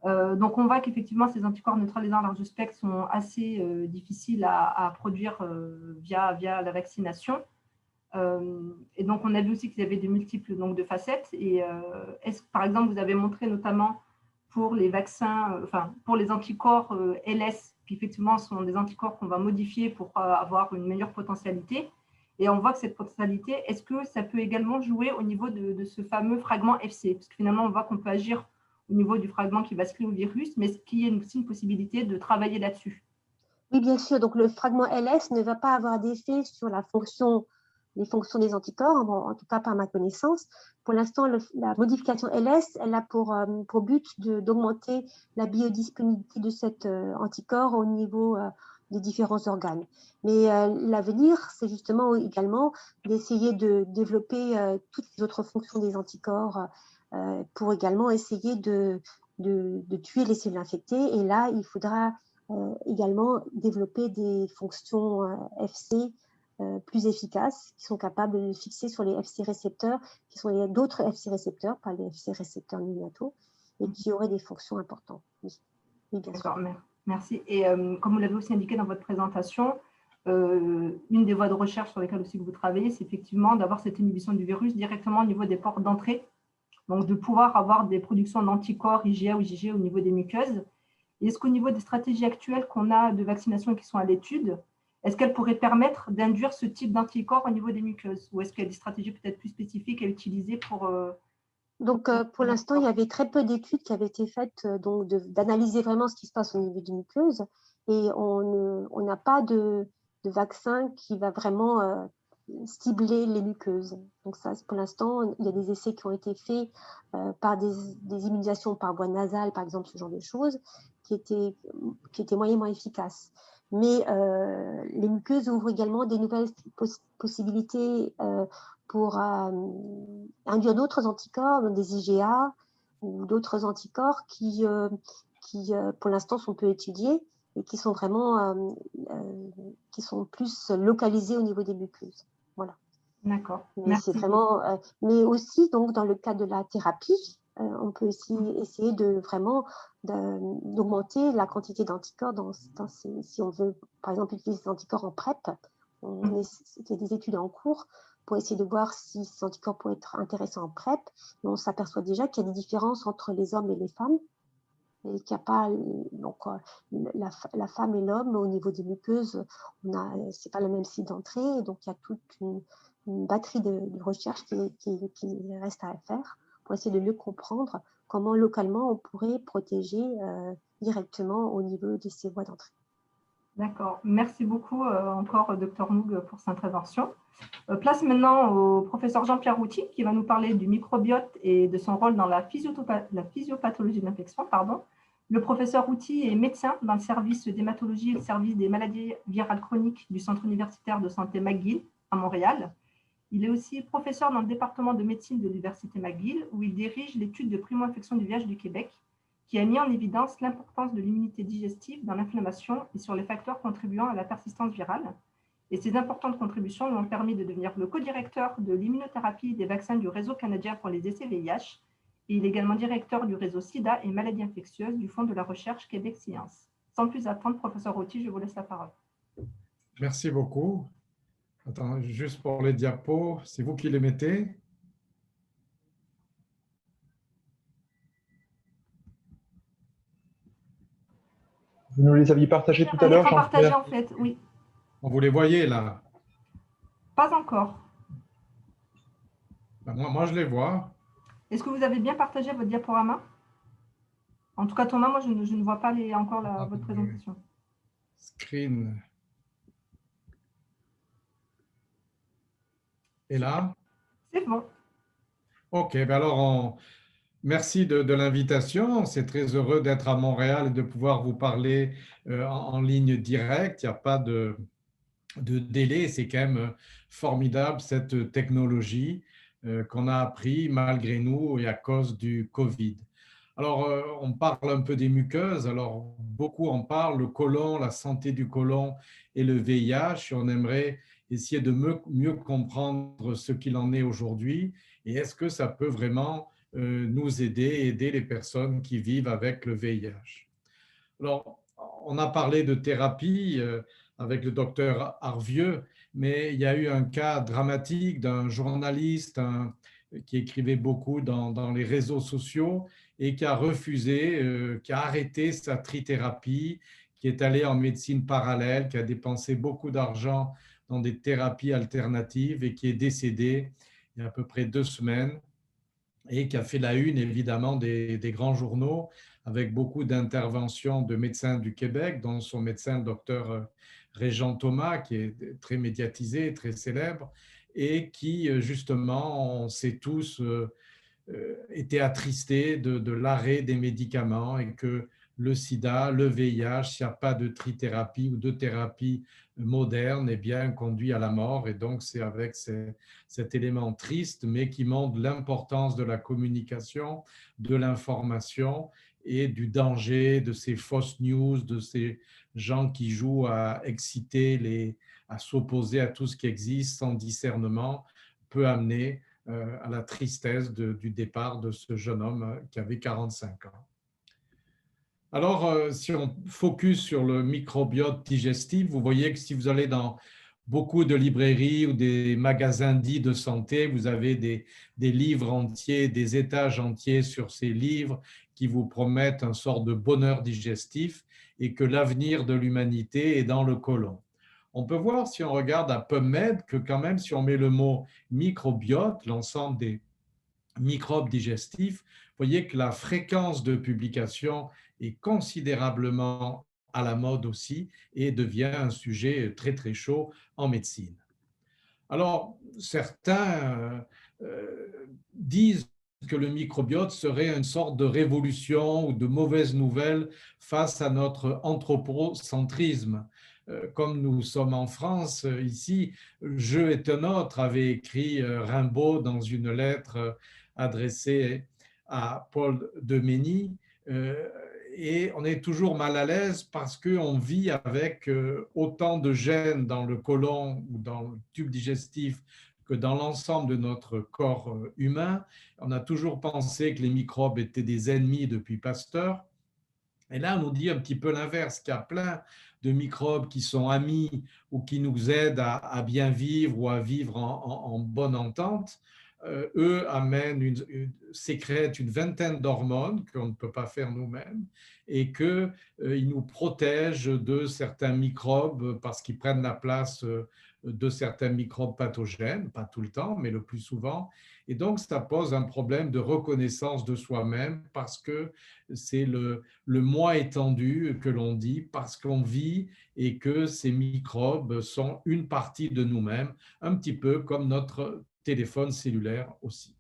Donc, on voit qu'effectivement, ces anticorps neutralisants large spectre sont assez difficiles à produire via la vaccination. Et donc, on a vu aussi qu'il y avait de multiples de facettes. Et est-ce que, par exemple, vous avez montré notamment pour les vaccins, pour les anticorps LS, qui effectivement sont des anticorps qu'on va modifier pour avoir une meilleure potentialité. Et on voit que cette potentialité, est-ce que ça peut également jouer au niveau de ce fameux fragment FC? Parce que finalement, on voit qu'on peut agir au niveau du fragment qui va se lier au virus, mais est-ce qu'il y a aussi une possibilité de travailler là-dessus? Oui, bien sûr. Donc, le fragment LS ne va pas avoir d'effet sur les fonctions des anticorps, en tout cas par ma connaissance. Pour l'instant, la modification LS, elle a pour but d'augmenter la biodisponibilité de cet anticorps au niveau des différents organes. Mais l'avenir, c'est justement également d'essayer de développer toutes les autres fonctions des anticorps pour également essayer de tuer les cellules infectées. Et là, il faudra également développer des fonctions FC plus efficaces qui sont capables de fixer sur les FC récepteurs, qui sont d'autres FC récepteurs, pas les FC récepteurs néonataux, et qui auraient des fonctions importantes. Oui, oui, bien sûr. D'accord, merci. Et comme vous l'avez aussi indiqué dans votre présentation, une des voies de recherche sur lesquelles aussi vous travaillez, c'est effectivement d'avoir cette inhibition du virus directement au niveau des portes d'entrée, donc de pouvoir avoir des productions d'anticorps IgA ou IgG au niveau des muqueuses. Et est-ce qu'au niveau des stratégies actuelles qu'on a de vaccination qui sont à l'étude, est-ce qu'elles pourraient permettre d'induire ce type d'anticorps au niveau des muqueuses? Ou est-ce qu'il y a des stratégies peut-être plus spécifiques à utiliser pour… Donc, pour l'instant, il y avait très peu d'études qui avaient été faites d'analyser vraiment ce qui se passe au niveau des muqueuses. Et on n'a pas de vaccin qui va vraiment cibler les muqueuses. Donc ça, pour l'instant, il y a des essais qui ont été faits par des immunisations par voie nasale, par exemple, ce genre de choses, qui étaient moyennement efficaces. Mais les muqueuses ouvrent également des nouvelles possibilités pour induire d'autres anticorps, des IgA ou d'autres anticorps qui pour l'instant, sont peu étudiés et qui sont vraiment qui sont plus localisés au niveau des muqueuses. Voilà. D'accord. Mais c'est vraiment, mais aussi donc dans le cadre de la thérapie, on peut aussi essayer de vraiment d'augmenter la quantité d'anticorps si on veut, par exemple, utiliser ces anticorps en PrEP. Il y a des études en cours pour essayer de voir si ces anticorps pourraient être intéressants en PrEP. Mais on s'aperçoit déjà qu'il y a des différences entre les hommes et les femmes. Et qu'il n'y a pas, donc, la femme et l'homme, au niveau des muqueuses, c'est pas le même site d'entrée. Donc, il y a toute une batterie de recherche qui reste à faire pour essayer de mieux comprendre comment localement on pourrait protéger directement au niveau de ces voies d'entrée. D'accord. Merci beaucoup encore, Dr Moog, pour cette intervention. Place maintenant au professeur Jean-Pierre Routy qui va nous parler du microbiote et de son rôle dans la physiopathologie de l'infection. Le professeur Routy est médecin dans le service d'hématologie et le service des maladies virales chroniques du Centre universitaire de santé McGill à Montréal. Il est aussi professeur dans le département de médecine de l'université McGill où il dirige l'étude de primo-infection du VIH du Québec qui a mis en évidence l'importance de l'immunité digestive dans l'inflammation et sur les facteurs contribuant à la persistance virale. Et ces importantes contributions lui ont permis de devenir le co-directeur de l'immunothérapie des vaccins du réseau canadien pour les essais VIH. Et il est également directeur du réseau SIDA et maladies infectieuses du Fonds de la recherche Québec Science. Sans plus attendre, professeur Routy, je vous laisse la parole. Merci beaucoup. Attends, juste pour les diapos, c'est vous qui les mettez? Vous nous les aviez partagés tout à l'heure, partagés en fait, oui. Vous les voyez là? Pas encore. Ben, moi, je les vois. Est-ce que vous avez bien partagé votre diaporama? En tout cas, Thomas, moi, je ne vois pas encore votre présentation. Screen. Et là? C'est bon. OK, ben alors merci de l'invitation. C'est très heureux d'être à Montréal et de pouvoir vous parler en ligne directe. Il n'y a pas de délai. C'est quand même formidable cette technologie qu'on a appris malgré nous et à cause du Covid. Alors, on parle un peu des muqueuses. Alors, beaucoup en parlent, le côlon, la santé du côlon et le VIH. Et on aimerait essayer de mieux comprendre ce qu'il en est aujourd'hui et est-ce que ça peut vraiment nous aider les personnes qui vivent avec le VIH. Alors, on a parlé de thérapie avec le docteur Arvieux, mais il y a eu un cas dramatique d'un journaliste qui écrivait beaucoup dans les réseaux sociaux et qui a refusé, qui a arrêté sa trithérapie, qui est allé en médecine parallèle, qui a dépensé beaucoup d'argent dans des thérapies alternatives et qui est décédé il y a à peu près 2 semaines et qui a fait la une évidemment des grands journaux avec beaucoup d'interventions de médecins du Québec, dont son médecin, le docteur Régent Thomas, qui est très médiatisé, très célèbre, et qui justement, on sait tous, était attristé de l'arrêt des médicaments et que le sida, le VIH, s'il n'y a pas de trithérapie ou de thérapie moderne, eh bien, conduit à la mort. Et donc, c'est avec cet élément triste, mais qui montre l'importance de la communication, de l'information et du danger de ces fausses news, de ces gens qui jouent à exciter, à s'opposer à tout ce qui existe sans discernement, peut amener à la tristesse du départ de ce jeune homme qui avait 45 ans. Alors, si on focus sur le microbiote digestif, vous voyez que si vous allez dans beaucoup de librairies ou des magasins dits de santé, vous avez des livres entiers, des étages entiers sur ces livres qui vous promettent une sorte de bonheur digestif et que l'avenir de l'humanité est dans le côlon. On peut voir, si on regarde à PubMed, que quand même, si on met le mot microbiote, l'ensemble des microbes digestifs, vous voyez que la fréquence de publication est considérablement à la mode aussi et devient un sujet très très chaud en médecine. Alors, certains disent que le microbiote serait une sorte de révolution ou de mauvaise nouvelle face à notre anthropocentrisme. Comme nous sommes en France, ici, Je est un autre avait écrit Rimbaud dans une lettre adressée à Paul de Mény. Et on est toujours mal à l'aise parce qu'on vit avec autant de gènes dans le côlon ou dans le tube digestif que dans l'ensemble de notre corps humain. On a toujours pensé que les microbes étaient des ennemis depuis Pasteur. Et là, on nous dit un petit peu l'inverse, qu'il y a plein de microbes qui sont amis ou qui nous aident à bien vivre ou à vivre en bonne entente. Eux sécrètent une vingtaine d'hormones qu'on ne peut pas faire nous-mêmes et qu'ils nous protègent de certains microbes parce qu'ils prennent la place de certains microbes pathogènes, pas tout le temps, mais le plus souvent. Et donc, ça pose un problème de reconnaissance de soi-même parce que c'est le moi étendu que l'on dit, parce qu'on vit et que ces microbes sont une partie de nous-mêmes, un petit peu comme notre téléphone cellulaire aussi.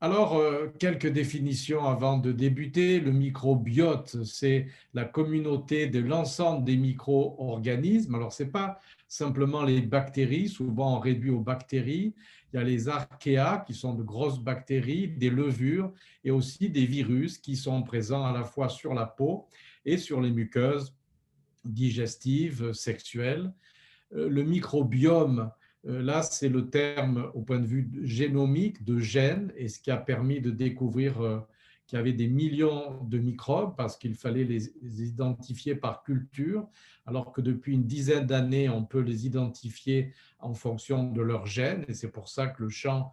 Alors, quelques définitions avant de débuter. Le microbiote, c'est la communauté de l'ensemble des micro-organismes. Alors, ce n'est pas simplement les bactéries, souvent on réduit aux bactéries. Il y a les archéas, qui sont de grosses bactéries, des levures et aussi des virus qui sont présents à la fois sur la peau et sur les muqueuses digestives, sexuelles. Le microbiome, là, c'est le terme au point de vue génomique, de gènes, et ce qui a permis de découvrir qu'il y avait des millions de microbes parce qu'il fallait les identifier par culture, alors que depuis une dizaine d'années, on peut les identifier en fonction de leurs gènes, et c'est pour ça que le champ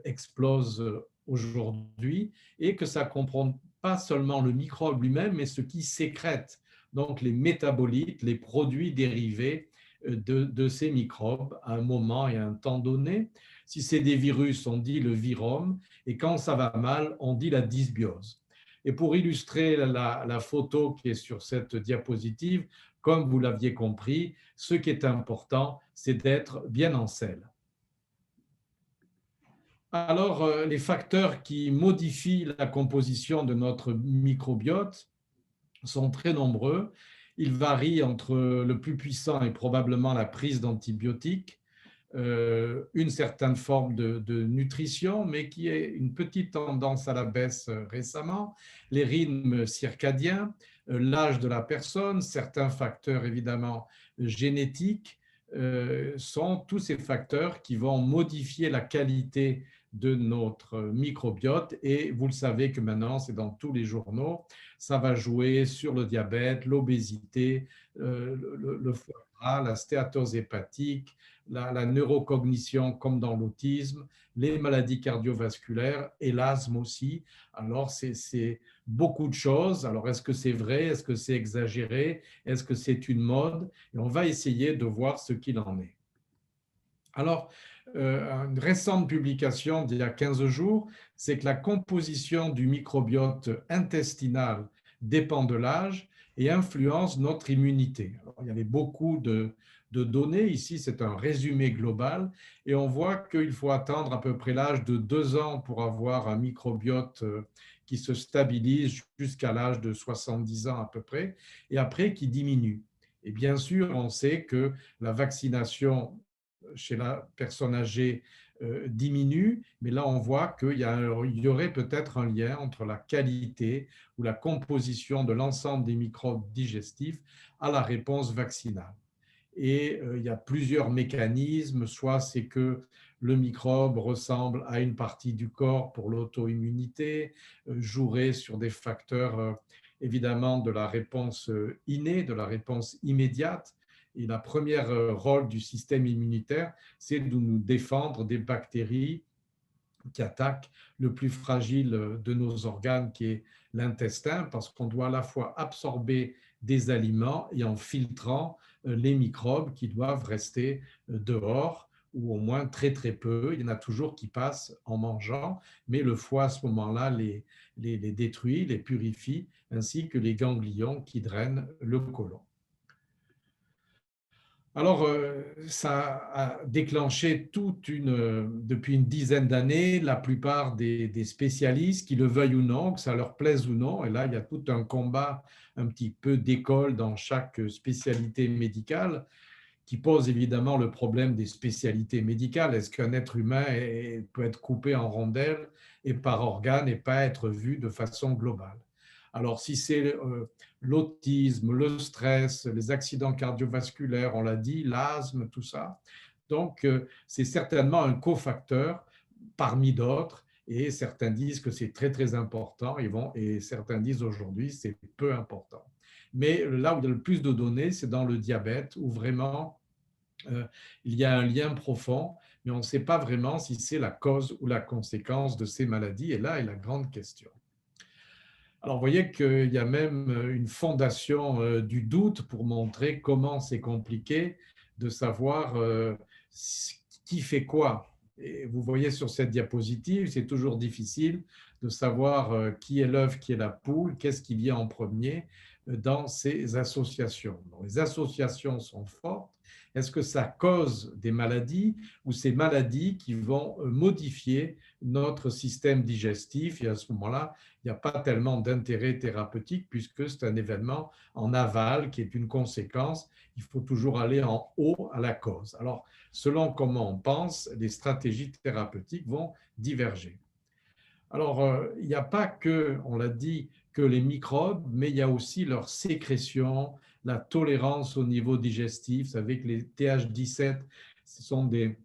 explose aujourd'hui, et que ça ne comprend pas seulement le microbe lui-même, mais ce qui sécrète, donc les métabolites, les produits dérivés de ces microbes à un moment et à un temps donné. Si c'est des virus, on dit le virome, et quand ça va mal, on dit la dysbiose. Et pour illustrer la photo qui est sur cette diapositive, comme vous l'aviez compris, ce qui est important, c'est d'être bien en selle. Alors, les facteurs qui modifient la composition de notre microbiote sont très nombreux. Ils varient entre le plus puissant et probablement la prise d'antibiotiques, une certaine forme de nutrition, mais qui est une petite tendance à la baisse récemment, les rythmes circadiens, l'âge de la personne, certains facteurs évidemment génétiques, sont tous ces facteurs qui vont modifier la qualité de notre microbiote. Et vous le savez que maintenant, c'est dans tous les journaux, ça va jouer sur le diabète, l'obésité, le foie gras, la stéatose hépatique, la neurocognition comme dans l'autisme, les maladies cardiovasculaires et l'asthme aussi. Alors, c'est beaucoup de choses. Alors, est-ce que c'est vrai? Est-ce que c'est exagéré? Est-ce que c'est une mode? Et on va essayer de voir ce qu'il en est. Alors, une récente publication d'il y a 15 jours, c'est que la composition du microbiote intestinal dépend de l'âge et influence notre immunité. Alors, il y avait beaucoup de données. Ici, c'est un résumé global et on voit qu'il faut attendre à peu près l'âge de 2 ans pour avoir un microbiote qui se stabilise jusqu'à l'âge de 70 ans à peu près et après qui diminue. Et bien sûr, on sait que la vaccination chez la personne âgée diminue, mais là on voit qu'il y aurait peut-être un lien entre la qualité ou la composition de l'ensemble des microbes digestifs à la réponse vaccinale. Et il y a plusieurs mécanismes, soit c'est que le microbe ressemble à une partie du corps pour l'auto-immunité, jouerait sur des facteurs évidemment de la réponse innée, de la réponse immédiate. Et la première rôle du système immunitaire, c'est de nous défendre des bactéries qui attaquent le plus fragile de nos organes, qui est l'intestin, parce qu'on doit à la fois absorber des aliments et en filtrant les microbes qui doivent rester dehors, ou au moins très très peu. Il y en a toujours qui passent en mangeant, mais le foie à ce moment-là les détruit, les purifie, ainsi que les ganglions qui drainent le côlon. Alors, ça a déclenché depuis une dizaine d'années, la plupart des spécialistes, qui le veuillent ou non, que ça leur plaise ou non, et là, il y a tout un combat un petit peu d'école dans chaque spécialité médicale, qui pose évidemment le problème des spécialités médicales. Est-ce qu'un être humain peut être coupé en rondelles et par organes et pas être vu de façon globale? Alors, si c'est l'autisme, le stress, les accidents cardiovasculaires, on l'a dit, l'asthme, tout ça. Donc, c'est certainement un cofacteur parmi d'autres. Et certains disent que c'est très, très important et certains disent aujourd'hui c'est peu important. Mais là où il y a le plus de données, c'est dans le diabète, où vraiment il y a un lien profond, mais on ne sait pas vraiment si c'est la cause ou la conséquence de ces maladies. Et là est la grande question. Alors, vous voyez qu'il y a même une fondation du doute pour montrer comment c'est compliqué de savoir qui fait quoi. Et vous voyez sur cette diapositive, c'est toujours difficile de savoir qui est l'œuf, qui est la poule, qu'est-ce qui vient en premier dans ces associations. Donc, les associations sont fortes. Est-ce que ça cause des maladies ou ces maladies qui vont modifier notre système digestif? Et à ce moment-là, il n'y a pas tellement d'intérêt thérapeutique puisque c'est un événement en aval qui est une conséquence. Il faut toujours aller en haut à la cause. Alors, selon comment on pense, les stratégies thérapeutiques vont diverger. Alors, il n'y a pas que, on l'a dit, que les microbes, mais il y a aussi leur sécrétion, la tolérance au niveau digestif. Vous savez que les TH17, ce sont des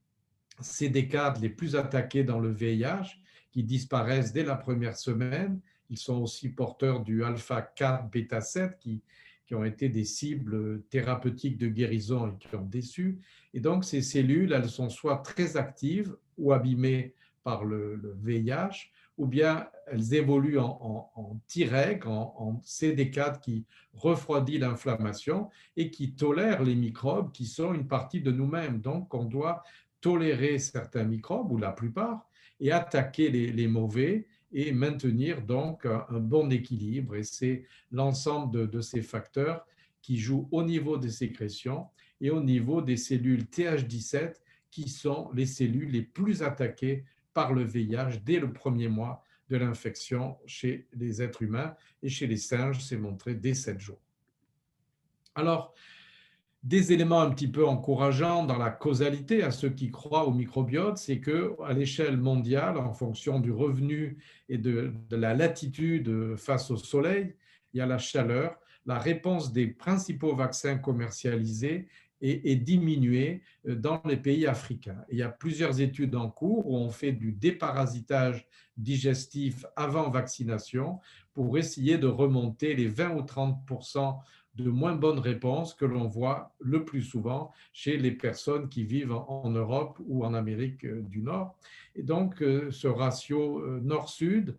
CD4 les plus attaqués dans le VIH, qui disparaissent dès la première semaine. Ils sont aussi porteurs du alpha-4, bêta-7, qui ont été des cibles thérapeutiques de guérison et qui ont déçu. Et donc, ces cellules, elles sont soit très actives ou abîmées par le VIH, ou bien elles évoluent en Treg, en CD4 qui refroidit l'inflammation et qui tolère les microbes qui sont une partie de nous-mêmes. Donc, on doit tolérer certains microbes, ou la plupart, et attaquer les mauvais et maintenir donc un bon équilibre. Et c'est l'ensemble de ces facteurs qui jouent au niveau des sécrétions et au niveau des cellules Th17 qui sont les cellules les plus attaquées par le VIH dès le premier mois de l'infection chez les êtres humains, et chez les singes, c'est montré dès 7 jours. Alors, des éléments un petit peu encourageants dans la causalité à ceux qui croient au microbiote, c'est qu'à l'échelle mondiale, en fonction du revenu et de la latitude face au soleil, il y a la chaleur, la réponse des principaux vaccins commercialisés est diminuée dans les pays africains. Il y a plusieurs études en cours où on fait du déparasitage digestif avant vaccination pour essayer de remonter les 20 ou 30% de moins bonnes réponses que l'on voit le plus souvent chez les personnes qui vivent en Europe ou en Amérique du Nord. Et donc, ce ratio nord-sud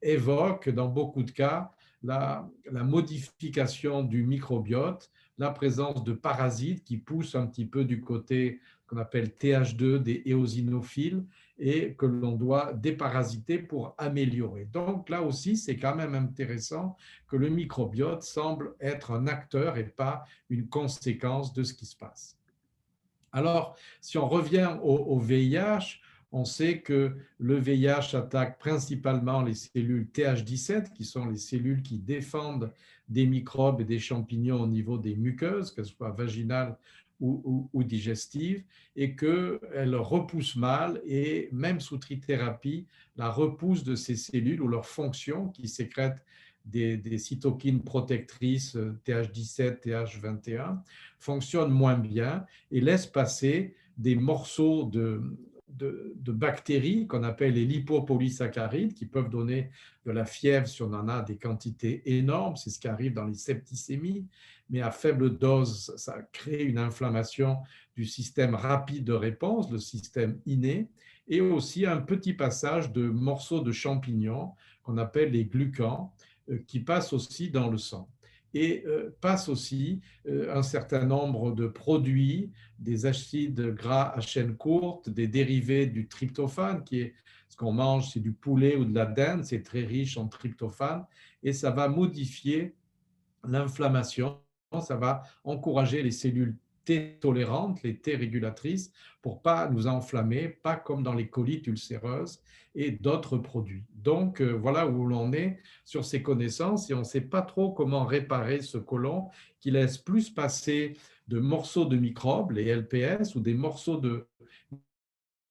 évoque dans beaucoup de cas la modification du microbiote, la présence de parasites qui poussent un petit peu du côté qu'on appelle TH2 des éosinophiles et que l'on doit déparasiter pour améliorer. Donc là aussi, c'est quand même intéressant que le microbiote semble être un acteur et pas une conséquence de ce qui se passe. Alors, si on revient au VIH, on sait que le VIH attaque principalement les cellules Th17, qui sont les cellules qui défendent des microbes et des champignons au niveau des muqueuses, que ce soit vaginales ou digestives, et qu'elles repoussent mal, et même sous trithérapie, la repousse de ces cellules ou leur fonction qui sécrètent des cytokines protectrices Th17, Th21, fonctionne moins bien et laisse passer des morceaux de bactéries qu'on appelle les lipopolysaccharides qui peuvent donner de la fièvre si on en a des quantités énormes. C'est ce qui arrive dans les septicémies, mais à faible dose, ça crée une inflammation du système rapide de réponse, le système inné, et aussi un petit passage de morceaux de champignons qu'on appelle les glucans qui passent aussi dans le sang. Et passe aussi un certain nombre de produits, des acides gras à chaîne courte, des dérivés du tryptophane, qui est ce qu'on mange, c'est du poulet ou de la dinde, c'est très riche en tryptophane, et ça va modifier l'inflammation, ça va encourager les cellules T tolérantes, les T régulatrices, pour ne pas nous enflammer, pas comme dans les colites ulcéreuses et d'autres produits. Donc, voilà où l'on est sur ces connaissances et on ne sait pas trop comment réparer ce côlon qui laisse plus passer de morceaux de microbes, les LPS, ou des morceaux de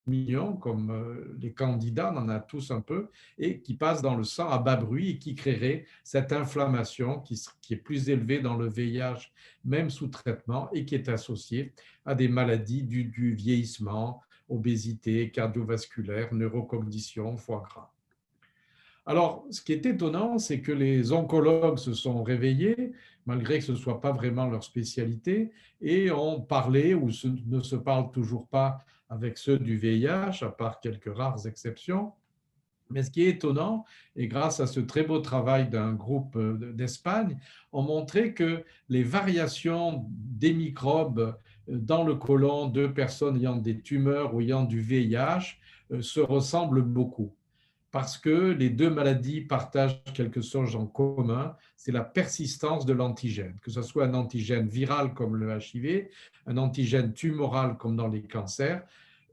millions, comme les candidats, on en a tous un peu, et qui passent dans le sang à bas bruit et qui créerait cette inflammation qui est plus élevée dans le VIH, même sous traitement, et qui est associée à des maladies du vieillissement, obésité, cardiovasculaire, neurocognition, foie gras. Alors, ce qui est étonnant, c'est que les oncologues se sont réveillés, malgré que ce ne soit pas vraiment leur spécialité, et ont parlé, ou ne se parlent toujours pas avec ceux du VIH, à part quelques rares exceptions. Mais ce qui est étonnant, et grâce à ce très beau travail d'un groupe d'Espagne, ont montré que les variations des microbes dans le côlon de personnes ayant des tumeurs ou ayant du VIH se ressemblent beaucoup, parce que les deux maladies partagent quelque chose en commun, c'est la persistance de l'antigène, que ce soit un antigène viral comme le HIV, un antigène tumoral comme dans les cancers.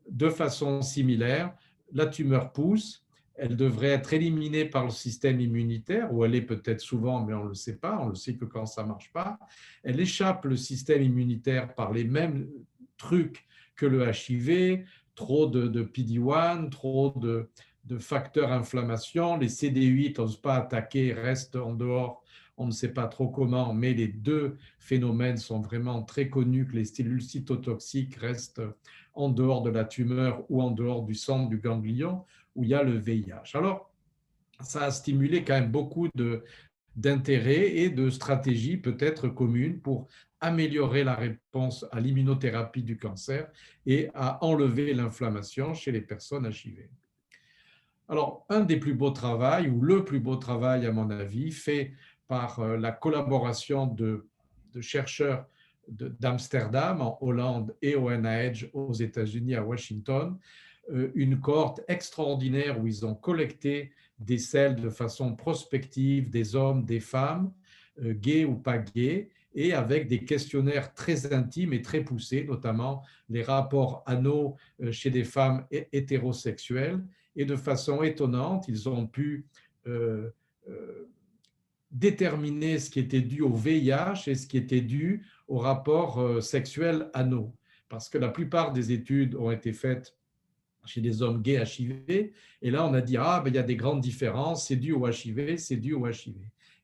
De façon similaire, la tumeur pousse, elle devrait être éliminée par le système immunitaire, ou elle est peut-être souvent, mais on ne le sait pas, on le sait que quand ça ne marche pas. Elle échappe le système immunitaire par les mêmes trucs que le HIV, trop de PD-1, trop de facteurs inflammation, les CD8 n'osent pas attaquer, restent en dehors, on ne sait pas trop comment, mais les deux phénomènes sont vraiment très connus, que les cellules cytotoxiques restent en dehors de la tumeur ou en dehors du centre du ganglion où il y a le VIH. Alors, ça a stimulé quand même beaucoup d'intérêt et de stratégies peut-être communes pour améliorer la réponse à l'immunothérapie du cancer et à enlever l'inflammation chez les personnes HIV. Alors, un des plus beaux travaux, ou le plus beau travail à mon avis, fait par la collaboration de chercheurs d'Amsterdam, en Hollande, et au NIH aux États-Unis, à Washington, une cohorte extraordinaire où ils ont collecté des selles de façon prospective des hommes, des femmes, gays ou pas gays, et avec des questionnaires très intimes et très poussés, notamment les rapports anaux chez des femmes hétérosexuelles. Et de façon étonnante, ils ont pu déterminer ce qui était dû au VIH et ce qui était dû au rapport sexuel anaux. Parce que la plupart des études ont été faites chez des hommes gays HIV, et là on a dit, ah, ben, il y a des grandes différences, c'est dû au HIV, c'est dû au HIV.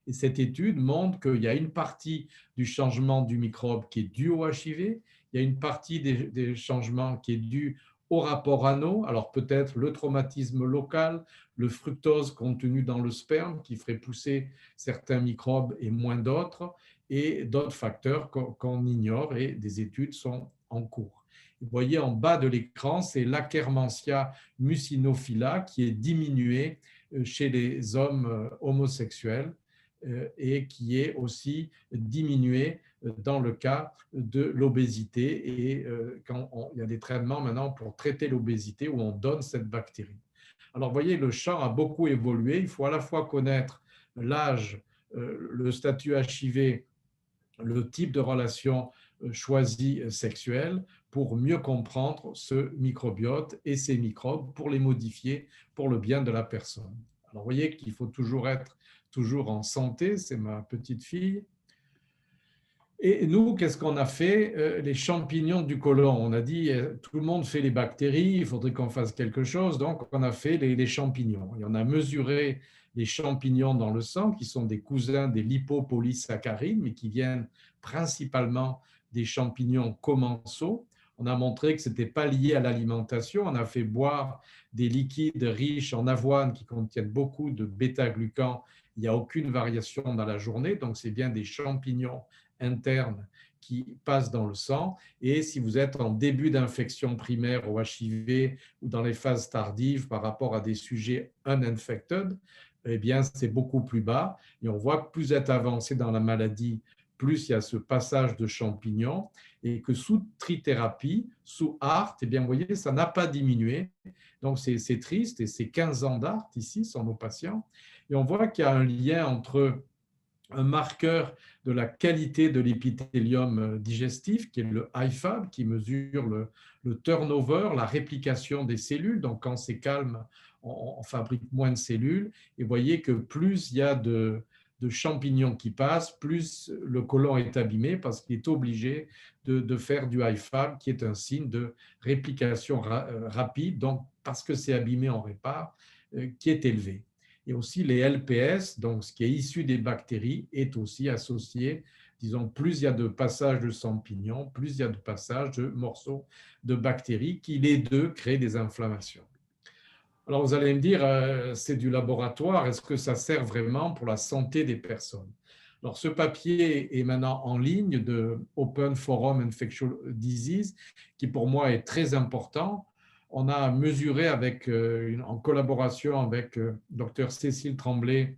Et cette étude montre qu'il y a une partie du changement du microbe qui est due au HIV, il y a une partie des changements qui est due au rapport anneau, alors peut-être le traumatisme local, le fructose contenu dans le sperme qui ferait pousser certains microbes et moins d'autres, et d'autres facteurs qu'on ignore, et des études sont en cours. Vous voyez en bas de l'écran, c'est l'Akkermansia mucinophila qui est diminué chez les hommes homosexuels et qui est aussi diminué dans le cas de l'obésité. Et quand il y a des traitements maintenant pour traiter l'obésité où on donne cette bactérie. Alors, vous voyez, le champ a beaucoup évolué. Il faut à la fois connaître l'âge, le statut HIV, le type de relation choisie sexuelle pour mieux comprendre ce microbiote et ces microbes pour les modifier pour le bien de la personne. Alors, vous voyez qu'il faut toujours être toujours en santé, c'est ma petite fille. Et nous, qu'est-ce qu'on a fait? Les champignons du côlon. On a dit, tout le monde fait les bactéries, il faudrait qu'on fasse quelque chose. Donc, on a fait les champignons. Et on a mesuré les champignons dans le sang, qui sont des cousins des lipopolysaccharides, mais qui viennent principalement des champignons commensaux. On a montré que ce n'était pas lié à l'alimentation. On a fait boire des liquides riches en avoine qui contiennent beaucoup de bêta-glucans. Il n'y a aucune variation dans la journée, donc c'est bien des champignons internes qui passent dans le sang. Et si vous êtes en début d'infection primaire au HIV ou dans les phases tardives par rapport à des sujets uninfected, eh bien, c'est beaucoup plus bas. Et on voit que plus vous êtes avancé dans la maladie, plus il y a ce passage de champignons, et que sous trithérapie, sous ART, eh bien, vous voyez, ça n'a pas diminué. Donc, c'est triste, et c'est 15 ans d'ART ici, sont nos patients. Et on voit qu'il y a un lien entre un marqueur de la qualité de l'épithélium digestif, qui est le IFAB, qui mesure le turnover, la réplication des cellules. Donc, quand c'est calme, on fabrique moins de cellules. Et vous voyez que plus il y a de champignons qui passent, plus le côlon est abîmé parce qu'il est obligé de faire du IFAB, qui est un signe de réplication rapide, donc parce que c'est abîmé, on répare, qui est élevé. Et aussi les LPS, donc ce qui est issu des bactéries, est aussi associé, disons, plus il y a de passages de champignons, plus il y a de passages de morceaux de bactéries qui, les deux, créent des inflammations. Alors, vous allez me dire, c'est du laboratoire, est-ce que ça sert vraiment pour la santé des personnes? Alors, ce papier est maintenant en ligne de Open Forum Infectious Disease, qui pour moi est très important. On a mesuré en collaboration avec Dr Cécile Tremblay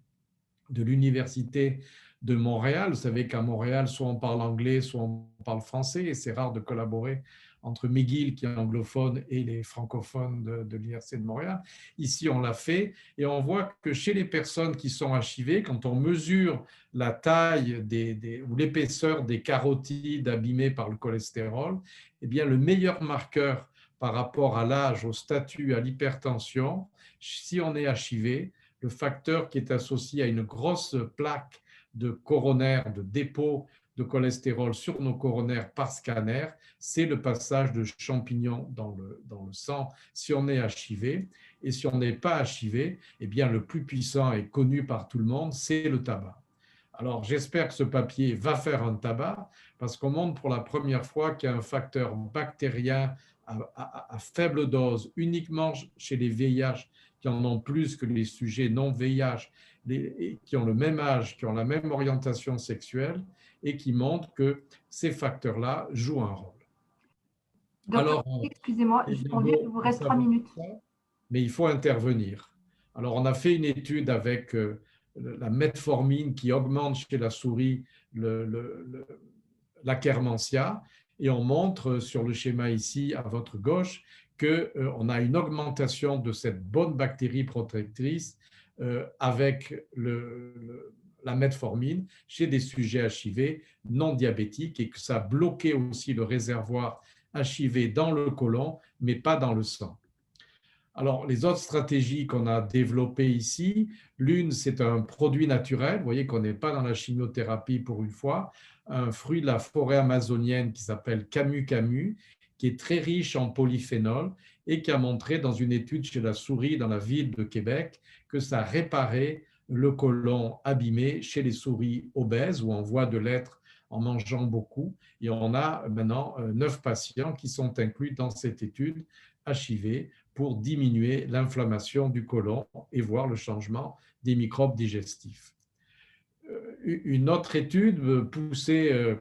de l'Université de Montréal. Vous savez qu'à Montréal, soit on parle anglais, soit on parle français, et c'est rare de collaborer entre McGill, qui est anglophone, et les francophones de l'Université de Montréal. Ici, on l'a fait, et on voit que chez les personnes qui sont HIV, quand on mesure la taille ou l'épaisseur des carotides abîmées par le cholestérol, eh bien, le meilleur marqueur par rapport à l'âge, au statut, à l'hypertension, si on est HIV, le facteur qui est associé à une grosse plaque de coronaire, de dépôt de cholestérol sur nos coronaires par scanner, c'est le passage de champignons dans le sang si on est HIV. Et si on n'est pas HIV, eh bien, le plus puissant et connu par tout le monde, c'est le tabac. Alors, j'espère que ce papier va faire un tabac, parce qu'on montre pour la première fois qu'il y a un facteur bactérien à faible dose, uniquement chez les VIH, qui en ont plus que les sujets non VIH, qui ont le même âge, qui ont la même orientation sexuelle, et qui montrent que ces facteurs-là jouent un rôle. Docteur, excusez-moi, il vous reste 3 minutes. Mais il faut intervenir. Alors, on a fait une étude avec la metformine qui augmente chez la souris l'Akkermansia, et on montre sur le schéma ici à votre gauche qu'on a une augmentation de cette bonne bactérie protectrice avec la metformine chez des sujets HIV non diabétiques, et que ça a bloqué aussi le réservoir HIV dans le côlon, mais pas dans le sang. Alors, les autres stratégies qu'on a développées ici, l'une, c'est un produit naturel. Vous voyez qu'on n'est pas dans la chimiothérapie pour une fois. Un fruit de la forêt amazonienne qui s'appelle Camu Camu, qui est très riche en polyphénol et qui a montré dans une étude chez la souris dans la ville de Québec que ça réparait le côlon abîmé chez les souris obèses ou en voie de l'être en mangeant beaucoup. Et on a maintenant 9 patients qui sont inclus dans cette étude HIV pour diminuer l'inflammation du côlon et voir le changement des microbes digestifs. Une autre étude poussée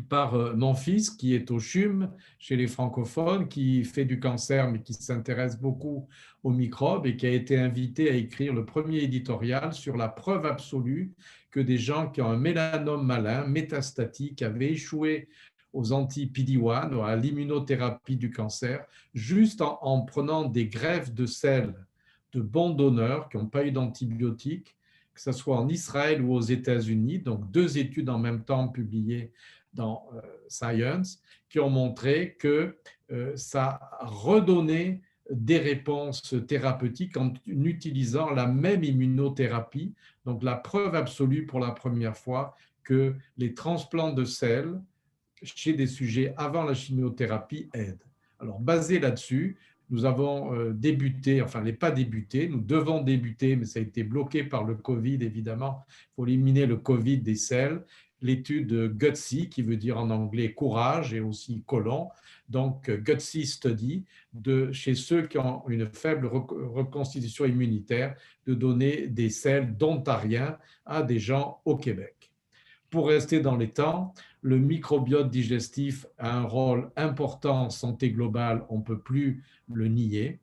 par mon fils, qui est au CHUM, chez les francophones, qui fait du cancer, mais qui s'intéresse beaucoup aux microbes et qui a été invité à écrire le premier éditorial sur la preuve absolue que des gens qui ont un mélanome malin, métastatique, avaient échoué aux anti-PD-1, à l'immunothérapie du cancer, juste en prenant des greffes de sel de bons donneurs qui n'ont pas eu d'antibiotiques, que ce soit en Israël ou aux États-Unis, donc 2 études en même temps publiées dans Science, qui ont montré que ça redonnait des réponses thérapeutiques en utilisant la même immunothérapie. Donc, la preuve absolue pour la première fois que les transplants de sel chez des sujets avant la chimiothérapie aident. Alors, basé là-dessus, nous avons débuté, enfin, pas débuté, nous devons débuter, mais ça a été bloqué par le Covid, évidemment. Il faut éliminer le Covid des selles. L'étude GUTSI, qui veut dire en anglais courage et aussi côlon, donc GUTSI Study, chez ceux qui ont une faible reconstitution immunitaire, de donner des selles d'Ontariens à des gens au Québec. Pour rester dans les temps, le microbiote digestif a un rôle important en santé globale, on ne peut plus le nier.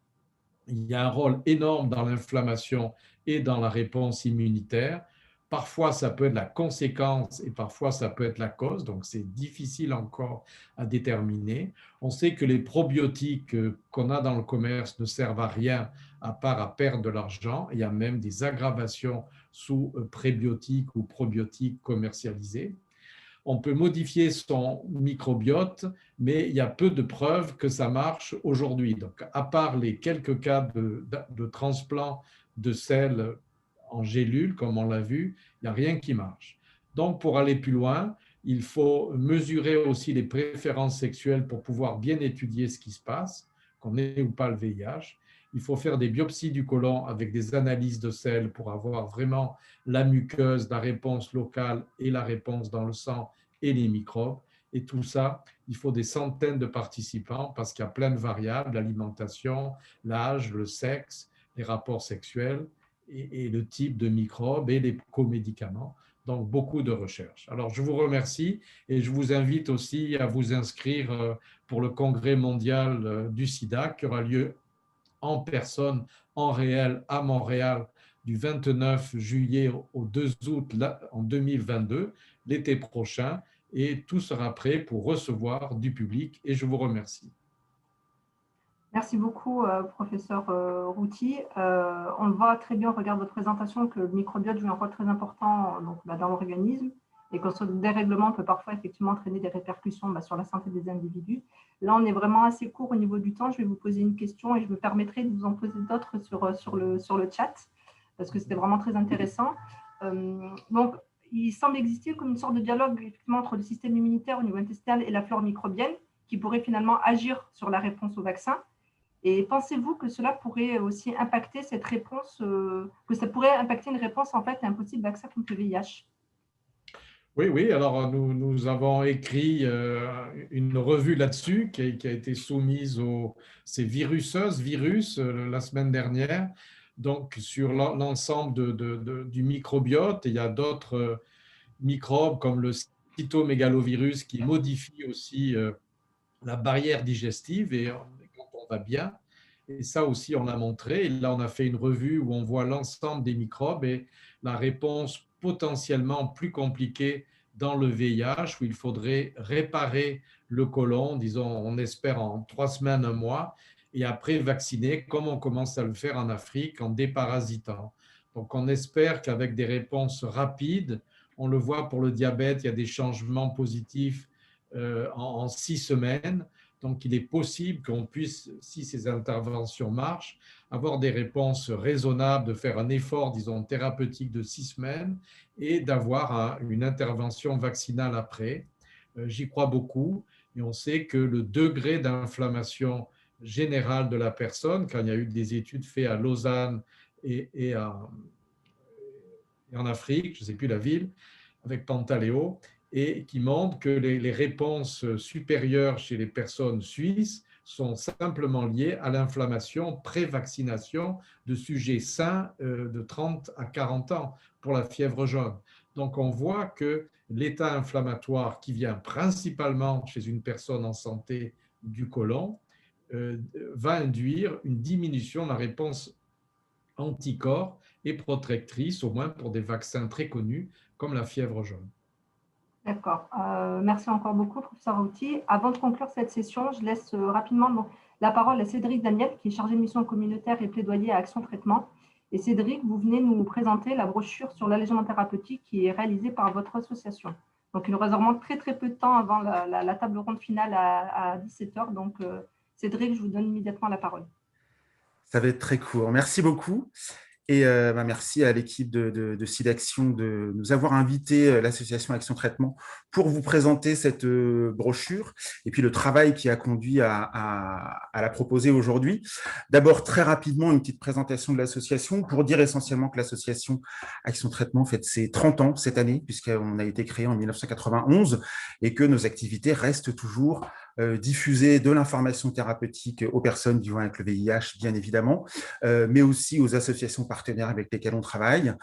Il y a un rôle énorme dans l'inflammation et dans la réponse immunitaire. Parfois, ça peut être la conséquence et parfois, ça peut être la cause. Donc, c'est difficile encore à déterminer. On sait que les probiotiques qu'on a dans le commerce ne servent à rien à part à perdre de l'argent. Il y a même des aggravations sous prébiotiques ou probiotiques commercialisés. On peut modifier son microbiote, mais il y a peu de preuves que ça marche aujourd'hui. Donc, à part les quelques cas de transplant de sel en gélule, comme on l'a vu, il n'y a rien qui marche. Donc, pour aller plus loin, il faut mesurer aussi les préférences sexuelles pour pouvoir bien étudier ce qui se passe, qu'on ait ou pas le VIH. Il faut faire des biopsies du côlon avec des analyses de sel pour avoir vraiment la muqueuse, la réponse locale et la réponse dans le sang et les microbes. Et tout ça, il faut des centaines de participants parce qu'il y a plein de variables, l'alimentation, l'âge, le sexe, les rapports sexuels et le type de microbes et les comédicaments. Donc, beaucoup de recherches. Alors, je vous remercie et je vous invite aussi à vous inscrire pour le Congrès mondial du sida qui aura lieu en personne, en réel, à Montréal, du 29 juillet au 2 août en 2022, l'été prochain, et tout sera prêt pour recevoir du public, et je vous remercie. Merci beaucoup, professeur Routy. On le voit très bien, on regarde votre présentation, que le microbiote joue un rôle très important donc, dans l'organisme et que ce dérèglement peut parfois effectivement entraîner des répercussions sur la santé des individus. Là, on est vraiment assez court au niveau du temps. Je vais vous poser une question et je me permettrai de vous en poser d'autres sur le chat parce que c'était vraiment très intéressant. Donc, il semble exister comme une sorte de dialogue effectivement entre le système immunitaire au niveau intestinal et la flore microbienne qui pourrait finalement agir sur la réponse au vaccin. Et pensez-vous que cela pourrait aussi impacter cette réponse, que ça pourrait impacter une réponse en fait à un possible vaccin contre le VIH? Oui, alors nous avons écrit une revue là-dessus qui a été soumise ces virus la semaine dernière, donc sur l'ensemble du microbiote. Il y a d'autres microbes comme le cytomégalovirus qui modifie aussi la barrière digestive et quand on va bien. Et ça aussi, on l'a montré. Et là, on a fait une revue où on voit l'ensemble des microbes et la réponse potentiellement plus compliquée dans le VIH, où il faudrait réparer le côlon, disons, on espère en 3 semaines, 1 mois, et après vacciner, comme on commence à le faire en Afrique, en déparasitant. Donc, on espère qu'avec des réponses rapides, on le voit pour le diabète, il y a des changements positifs en 6 semaines. Donc, il est possible qu'on puisse, si ces interventions marchent, avoir des réponses raisonnables, de faire un effort, disons, thérapeutique de 6 semaines et d'avoir une intervention vaccinale après. J'y crois beaucoup et on sait que le degré d'inflammation générale de la personne, quand il y a eu des études faites à Lausanne et en Afrique, je ne sais plus la ville, avec Pantaléo, et qui montrent que les réponses supérieures chez les personnes suisses sont simplement liées à l'inflammation pré-vaccination de sujets sains de 30 à 40 ans pour la fièvre jaune. Donc on voit que l'état inflammatoire qui vient principalement chez une personne en santé du côlon va induire une diminution de la réponse anticorps et protectrice, au moins pour des vaccins très connus comme la fièvre jaune. D'accord. Merci encore beaucoup, professeur Routy. Avant de conclure cette session, je laisse rapidement la parole à Cédric Daniel, qui est chargé de mission communautaire et plaidoyer à Action Traitement. Et Cédric, vous venez nous présenter la brochure sur l'allègement thérapeutique qui est réalisée par votre association. Donc, il nous reste vraiment très peu de temps avant la table ronde finale à 17h. Donc, Cédric, je vous donne immédiatement la parole. Ça va être très court. Merci beaucoup. Et merci à l'équipe de SIDAction de nous avoir invité, l'association Action Traitement, pour vous présenter cette brochure et puis le travail qui a conduit à la proposer aujourd'hui. D'abord, très rapidement, une petite présentation de l'association pour dire essentiellement que l'association Action Traitement fête ses 30 ans cette année, puisqu'on a été créé en 1991 et que nos activités restent toujours diffuser de l'information thérapeutique aux personnes vivant avec le VIH, bien évidemment, mais aussi aux associations partenaires avec lesquelles on travaille.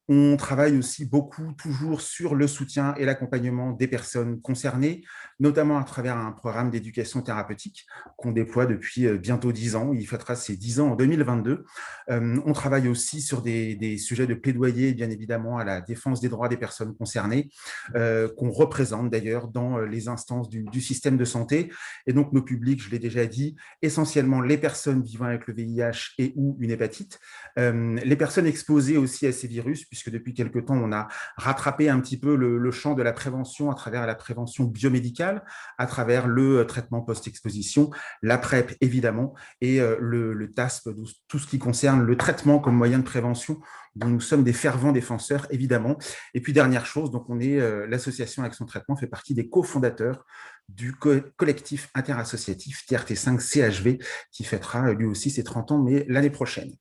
On travaille aussi beaucoup, toujours, sur le soutien et l'accompagnement des personnes concernées, notamment à travers un programme d'éducation thérapeutique qu'on déploie depuis bientôt 10 ans. Il fêtera ses 10 ans en 2022. On travaille aussi sur des sujets de plaidoyer, bien évidemment, à la défense des droits des personnes concernées, qu'on représente d'ailleurs dans les instances du système de santé. Et donc, nos publics, je l'ai déjà dit, essentiellement les personnes vivant avec le VIH et ou une hépatite, les personnes exposées aussi à ces virus, puisque depuis quelque temps, on a rattrapé un petit peu le champ de la prévention à travers la prévention biomédicale, à travers le traitement post-exposition, la PrEP évidemment, et le TASP, tout ce qui concerne le traitement comme moyen de prévention, dont nous sommes des fervents défenseurs, évidemment. Et puis, dernière chose, donc on est l'association Action Traitement fait partie des cofondateurs du collectif interassociatif TRT5-CHV, qui fêtera lui aussi ses 30 ans, mais l'année prochaine.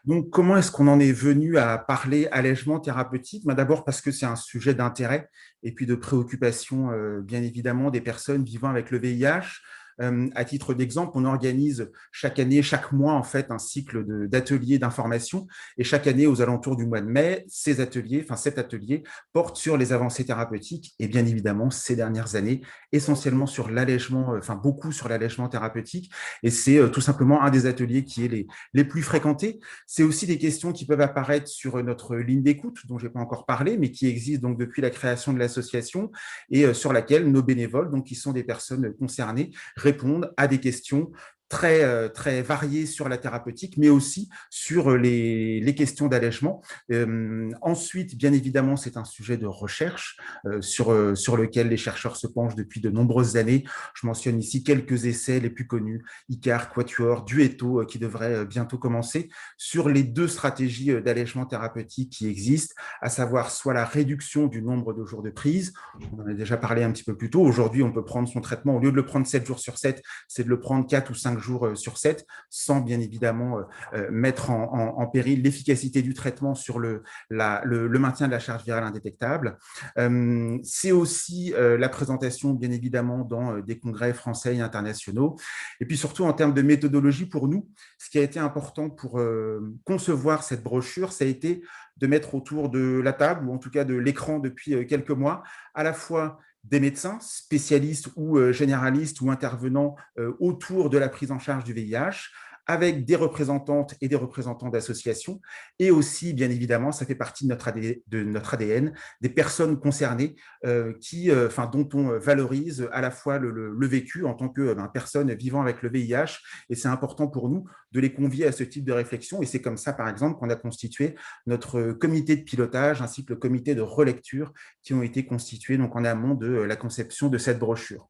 Donc, comment est-ce qu'on en est venu à parler allègement thérapeutique? D'abord parce que c'est un sujet d'intérêt et puis de préoccupation, bien évidemment, des personnes vivant avec le VIH. À titre d'exemple, on organise chaque année, chaque mois, en fait, un cycle d'ateliers d'information. Et chaque année, aux alentours du mois de mai, cet atelier porte sur les avancées thérapeutiques et bien évidemment, ces dernières années, essentiellement sur l'allègement, beaucoup sur l'allègement thérapeutique. Et c'est tout simplement un des ateliers qui est les plus fréquentés. C'est aussi des questions qui peuvent apparaître sur notre ligne d'écoute, dont je n'ai pas encore parlé, mais qui existe donc depuis la création de l'association et sur laquelle nos bénévoles, donc qui sont des personnes concernées, répondent à des questions très variées sur la thérapeutique, mais aussi sur les questions d'allègement. Ensuite, bien évidemment, c'est un sujet de recherche sur lequel les chercheurs se penchent depuis de nombreuses années. Je mentionne ici quelques essais les plus connus, ICAR, Quatuor, Duetto, qui devraient bientôt commencer, sur les 2 stratégies d'allègement thérapeutique qui existent, à savoir soit la réduction du nombre de jours de prise, on en a déjà parlé un petit peu plus tôt, aujourd'hui on peut prendre son traitement, au lieu de le prendre 7 jours sur 7, c'est de le prendre 4 ou 5 jours sur 7, sans bien évidemment mettre en péril l'efficacité du traitement sur le maintien de la charge virale indétectable. C'est aussi la présentation, bien évidemment, dans des congrès français et internationaux. Et puis surtout, en termes de méthodologie, pour nous, ce qui a été important pour concevoir cette brochure, ça a été de mettre autour de la table, ou en tout cas de l'écran depuis quelques mois, à la fois des médecins spécialistes ou généralistes ou intervenants autour de la prise en charge du VIH, avec des représentantes et des représentants d'associations, et aussi, bien évidemment, ça fait partie de notre ADN, des personnes concernées dont on valorise à la fois le vécu en tant que personne vivant avec le VIH, et c'est important pour nous de les convier à ce type de réflexion, et c'est comme ça, par exemple, qu'on a constitué notre comité de pilotage ainsi que le comité de relecture qui ont été constitués donc, en amont de la conception de cette brochure.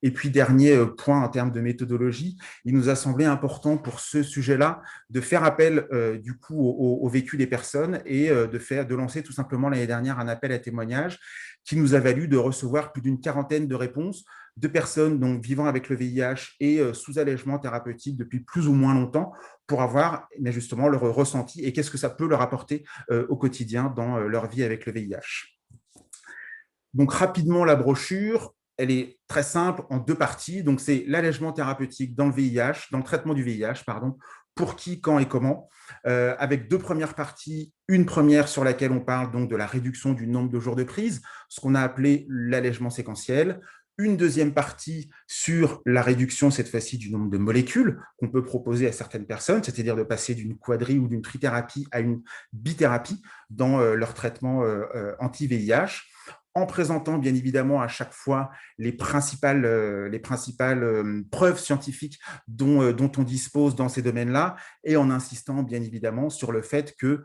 Et puis, dernier point en termes de méthodologie, il nous a semblé important pour ce sujet-là de faire appel du coup au vécu des personnes et de lancer tout simplement l'année dernière un appel à témoignages qui nous a valu de recevoir plus d'une quarantaine de réponses de personnes donc, vivant avec le VIH et sous allègement thérapeutique depuis plus ou moins longtemps pour avoir justement leur ressenti et qu'est-ce que ça peut leur apporter au quotidien dans leur vie avec le VIH. Donc rapidement, la brochure, elle est très simple en deux parties. Donc c'est l'allègement thérapeutique dans le VIH, dans le traitement du VIH, pardon, pour qui, quand et comment, avec deux premières parties. Une première sur laquelle on parle donc de la réduction du nombre de jours de prise, ce qu'on a appelé l'allègement séquentiel. Une deuxième partie sur la réduction, cette fois-ci, du nombre de molécules qu'on peut proposer à certaines personnes, c'est-à-dire de passer d'une quadri ou d'une trithérapie à une bithérapie dans leur traitement anti-VIH, en présentant bien évidemment à chaque fois les principales preuves scientifiques dont on dispose dans ces domaines-là, et en insistant bien évidemment sur le fait que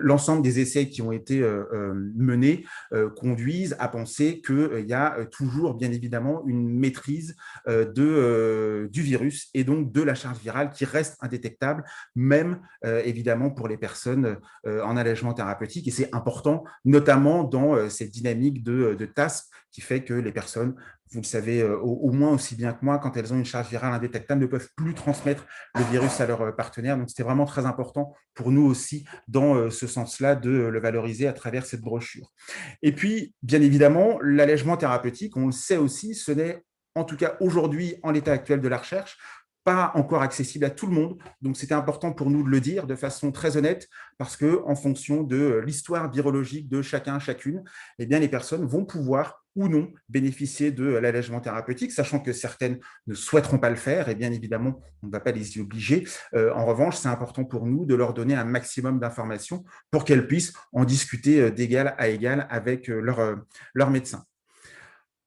l'ensemble des essais qui ont été menés conduisent à penser qu'il y a toujours bien évidemment une maîtrise du virus et donc de la charge virale qui reste indétectable, même évidemment pour les personnes en allègement thérapeutique, et c'est important notamment dans cette dynamique de TASP qui fait que les personnes, vous le savez au moins aussi bien que moi, quand elles ont une charge virale indétectable, ne peuvent plus transmettre le virus à leurs partenaires. Donc, c'était vraiment très important pour nous aussi, dans ce sens-là, de le valoriser à travers cette brochure. Et puis, bien évidemment, l'allègement thérapeutique, on le sait aussi, ce n'est en tout cas aujourd'hui, en l'état actuel de la recherche, pas encore accessible à tout le monde. Donc, c'était important pour nous de le dire de façon très honnête parce qu'en fonction de l'histoire virologique de chacun, chacune, eh bien, les personnes vont pouvoir ou non bénéficier de l'allègement thérapeutique, sachant que certaines ne souhaiteront pas le faire et bien évidemment, on ne va pas les y obliger. En revanche, c'est important pour nous de leur donner un maximum d'informations pour qu'elles puissent en discuter d'égal à égal avec leur médecin.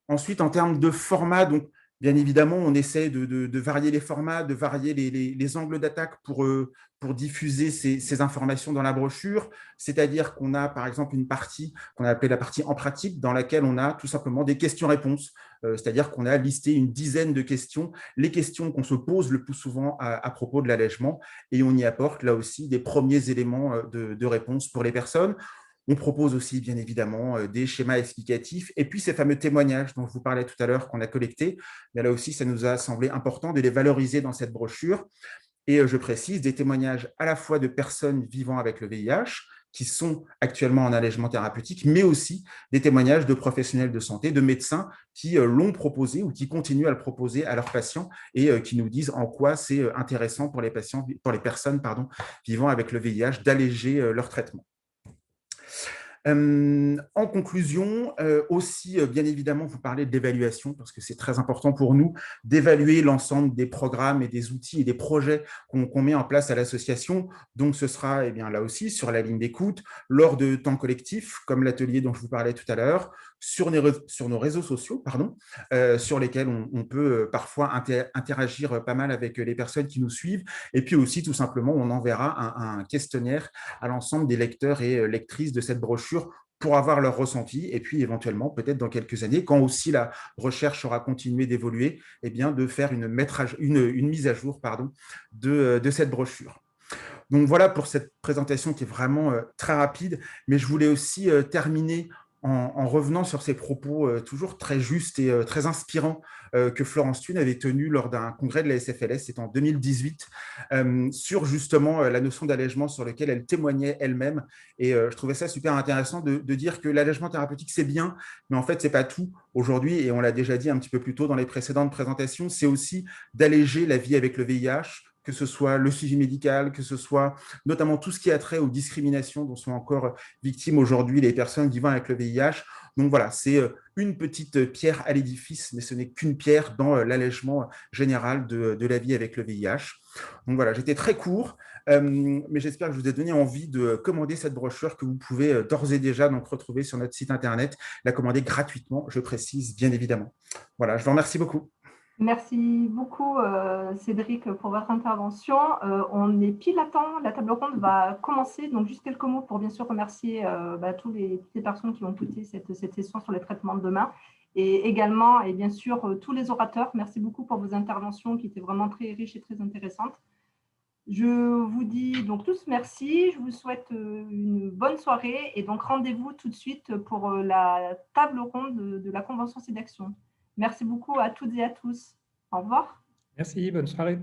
Ensuite, en termes de format, donc, bien évidemment, on essaie de varier les formats, de varier les angles d'attaque pour diffuser ces informations dans la brochure. C'est-à-dire qu'on a, par exemple, une partie qu'on a appelée la partie en pratique, dans laquelle on a tout simplement des questions-réponses. C'est-à-dire qu'on a listé une dizaine de questions, les questions qu'on se pose le plus souvent à propos de l'allègement, et on y apporte là aussi des premiers éléments de réponse pour les personnes. On propose aussi, bien évidemment, des schémas explicatifs et puis ces fameux témoignages dont je vous parlais tout à l'heure qu'on a collectés. Mais là aussi, ça nous a semblé important de les valoriser dans cette brochure. Et je précise, des témoignages à la fois de personnes vivant avec le VIH qui sont actuellement en allègement thérapeutique, mais aussi des témoignages de professionnels de santé, de médecins qui l'ont proposé ou qui continuent à le proposer à leurs patients et qui nous disent en quoi c'est intéressant pour les personnes vivant avec le VIH d'alléger leur traitement. En conclusion, aussi, bien évidemment, vous parlez de l'évaluation parce que c'est très important pour nous d'évaluer l'ensemble des programmes et des outils et des projets qu'on met en place à l'association. Donc, ce sera là aussi sur la ligne d'écoute, lors de temps collectifs, comme l'atelier dont je vous parlais tout à l'heure, sur nos réseaux sociaux, sur lesquels on peut parfois interagir pas mal avec les personnes qui nous suivent. Et puis aussi, tout simplement, on enverra un questionnaire à l'ensemble des lecteurs et lectrices de cette brochure pour avoir leur ressenti et puis éventuellement, peut-être dans quelques années, quand aussi la recherche aura continué d'évoluer, de faire une mise à jour de cette brochure. Donc voilà pour cette présentation qui est vraiment très rapide, mais je voulais aussi terminer en revenant sur ces propos toujours très justes et très inspirants que Florence Thune avait tenus lors d'un congrès de la SFLS, c'était en 2018, sur justement la notion d'allègement sur lequel elle témoignait elle-même. Et je trouvais ça super intéressant de dire que l'allègement thérapeutique, c'est bien, mais en fait, ce n'est pas tout. Aujourd'hui, et on l'a déjà dit un petit peu plus tôt dans les précédentes présentations, c'est aussi d'alléger la vie avec le VIH que ce soit le suivi médical, que ce soit notamment tout ce qui a trait aux discriminations dont sont encore victimes aujourd'hui les personnes vivant avec le VIH. Donc voilà, c'est une petite pierre à l'édifice, mais ce n'est qu'une pierre dans l'allègement général de la vie avec le VIH. Donc voilà, j'étais très court, mais j'espère que je vous ai donné envie de commander cette brochure que vous pouvez d'ores et déjà donc retrouver sur notre site internet, la commander gratuitement, je précise bien évidemment. Voilà, je vous remercie beaucoup. Merci beaucoup, Cédric, pour votre intervention. On est pile à temps, la table ronde va commencer. Donc, juste quelques mots pour bien sûr remercier toutes les personnes qui ont écouté cette session sur les traitements de demain. Et également, et bien sûr, tous les orateurs. Merci beaucoup pour vos interventions qui étaient vraiment très riches et très intéressantes. Je vous dis donc tous merci. Je vous souhaite une bonne soirée. Et donc, rendez-vous tout de suite pour la table ronde de la Convention SIDAction. Merci beaucoup à toutes et à tous. Au revoir. Merci, bonne soirée.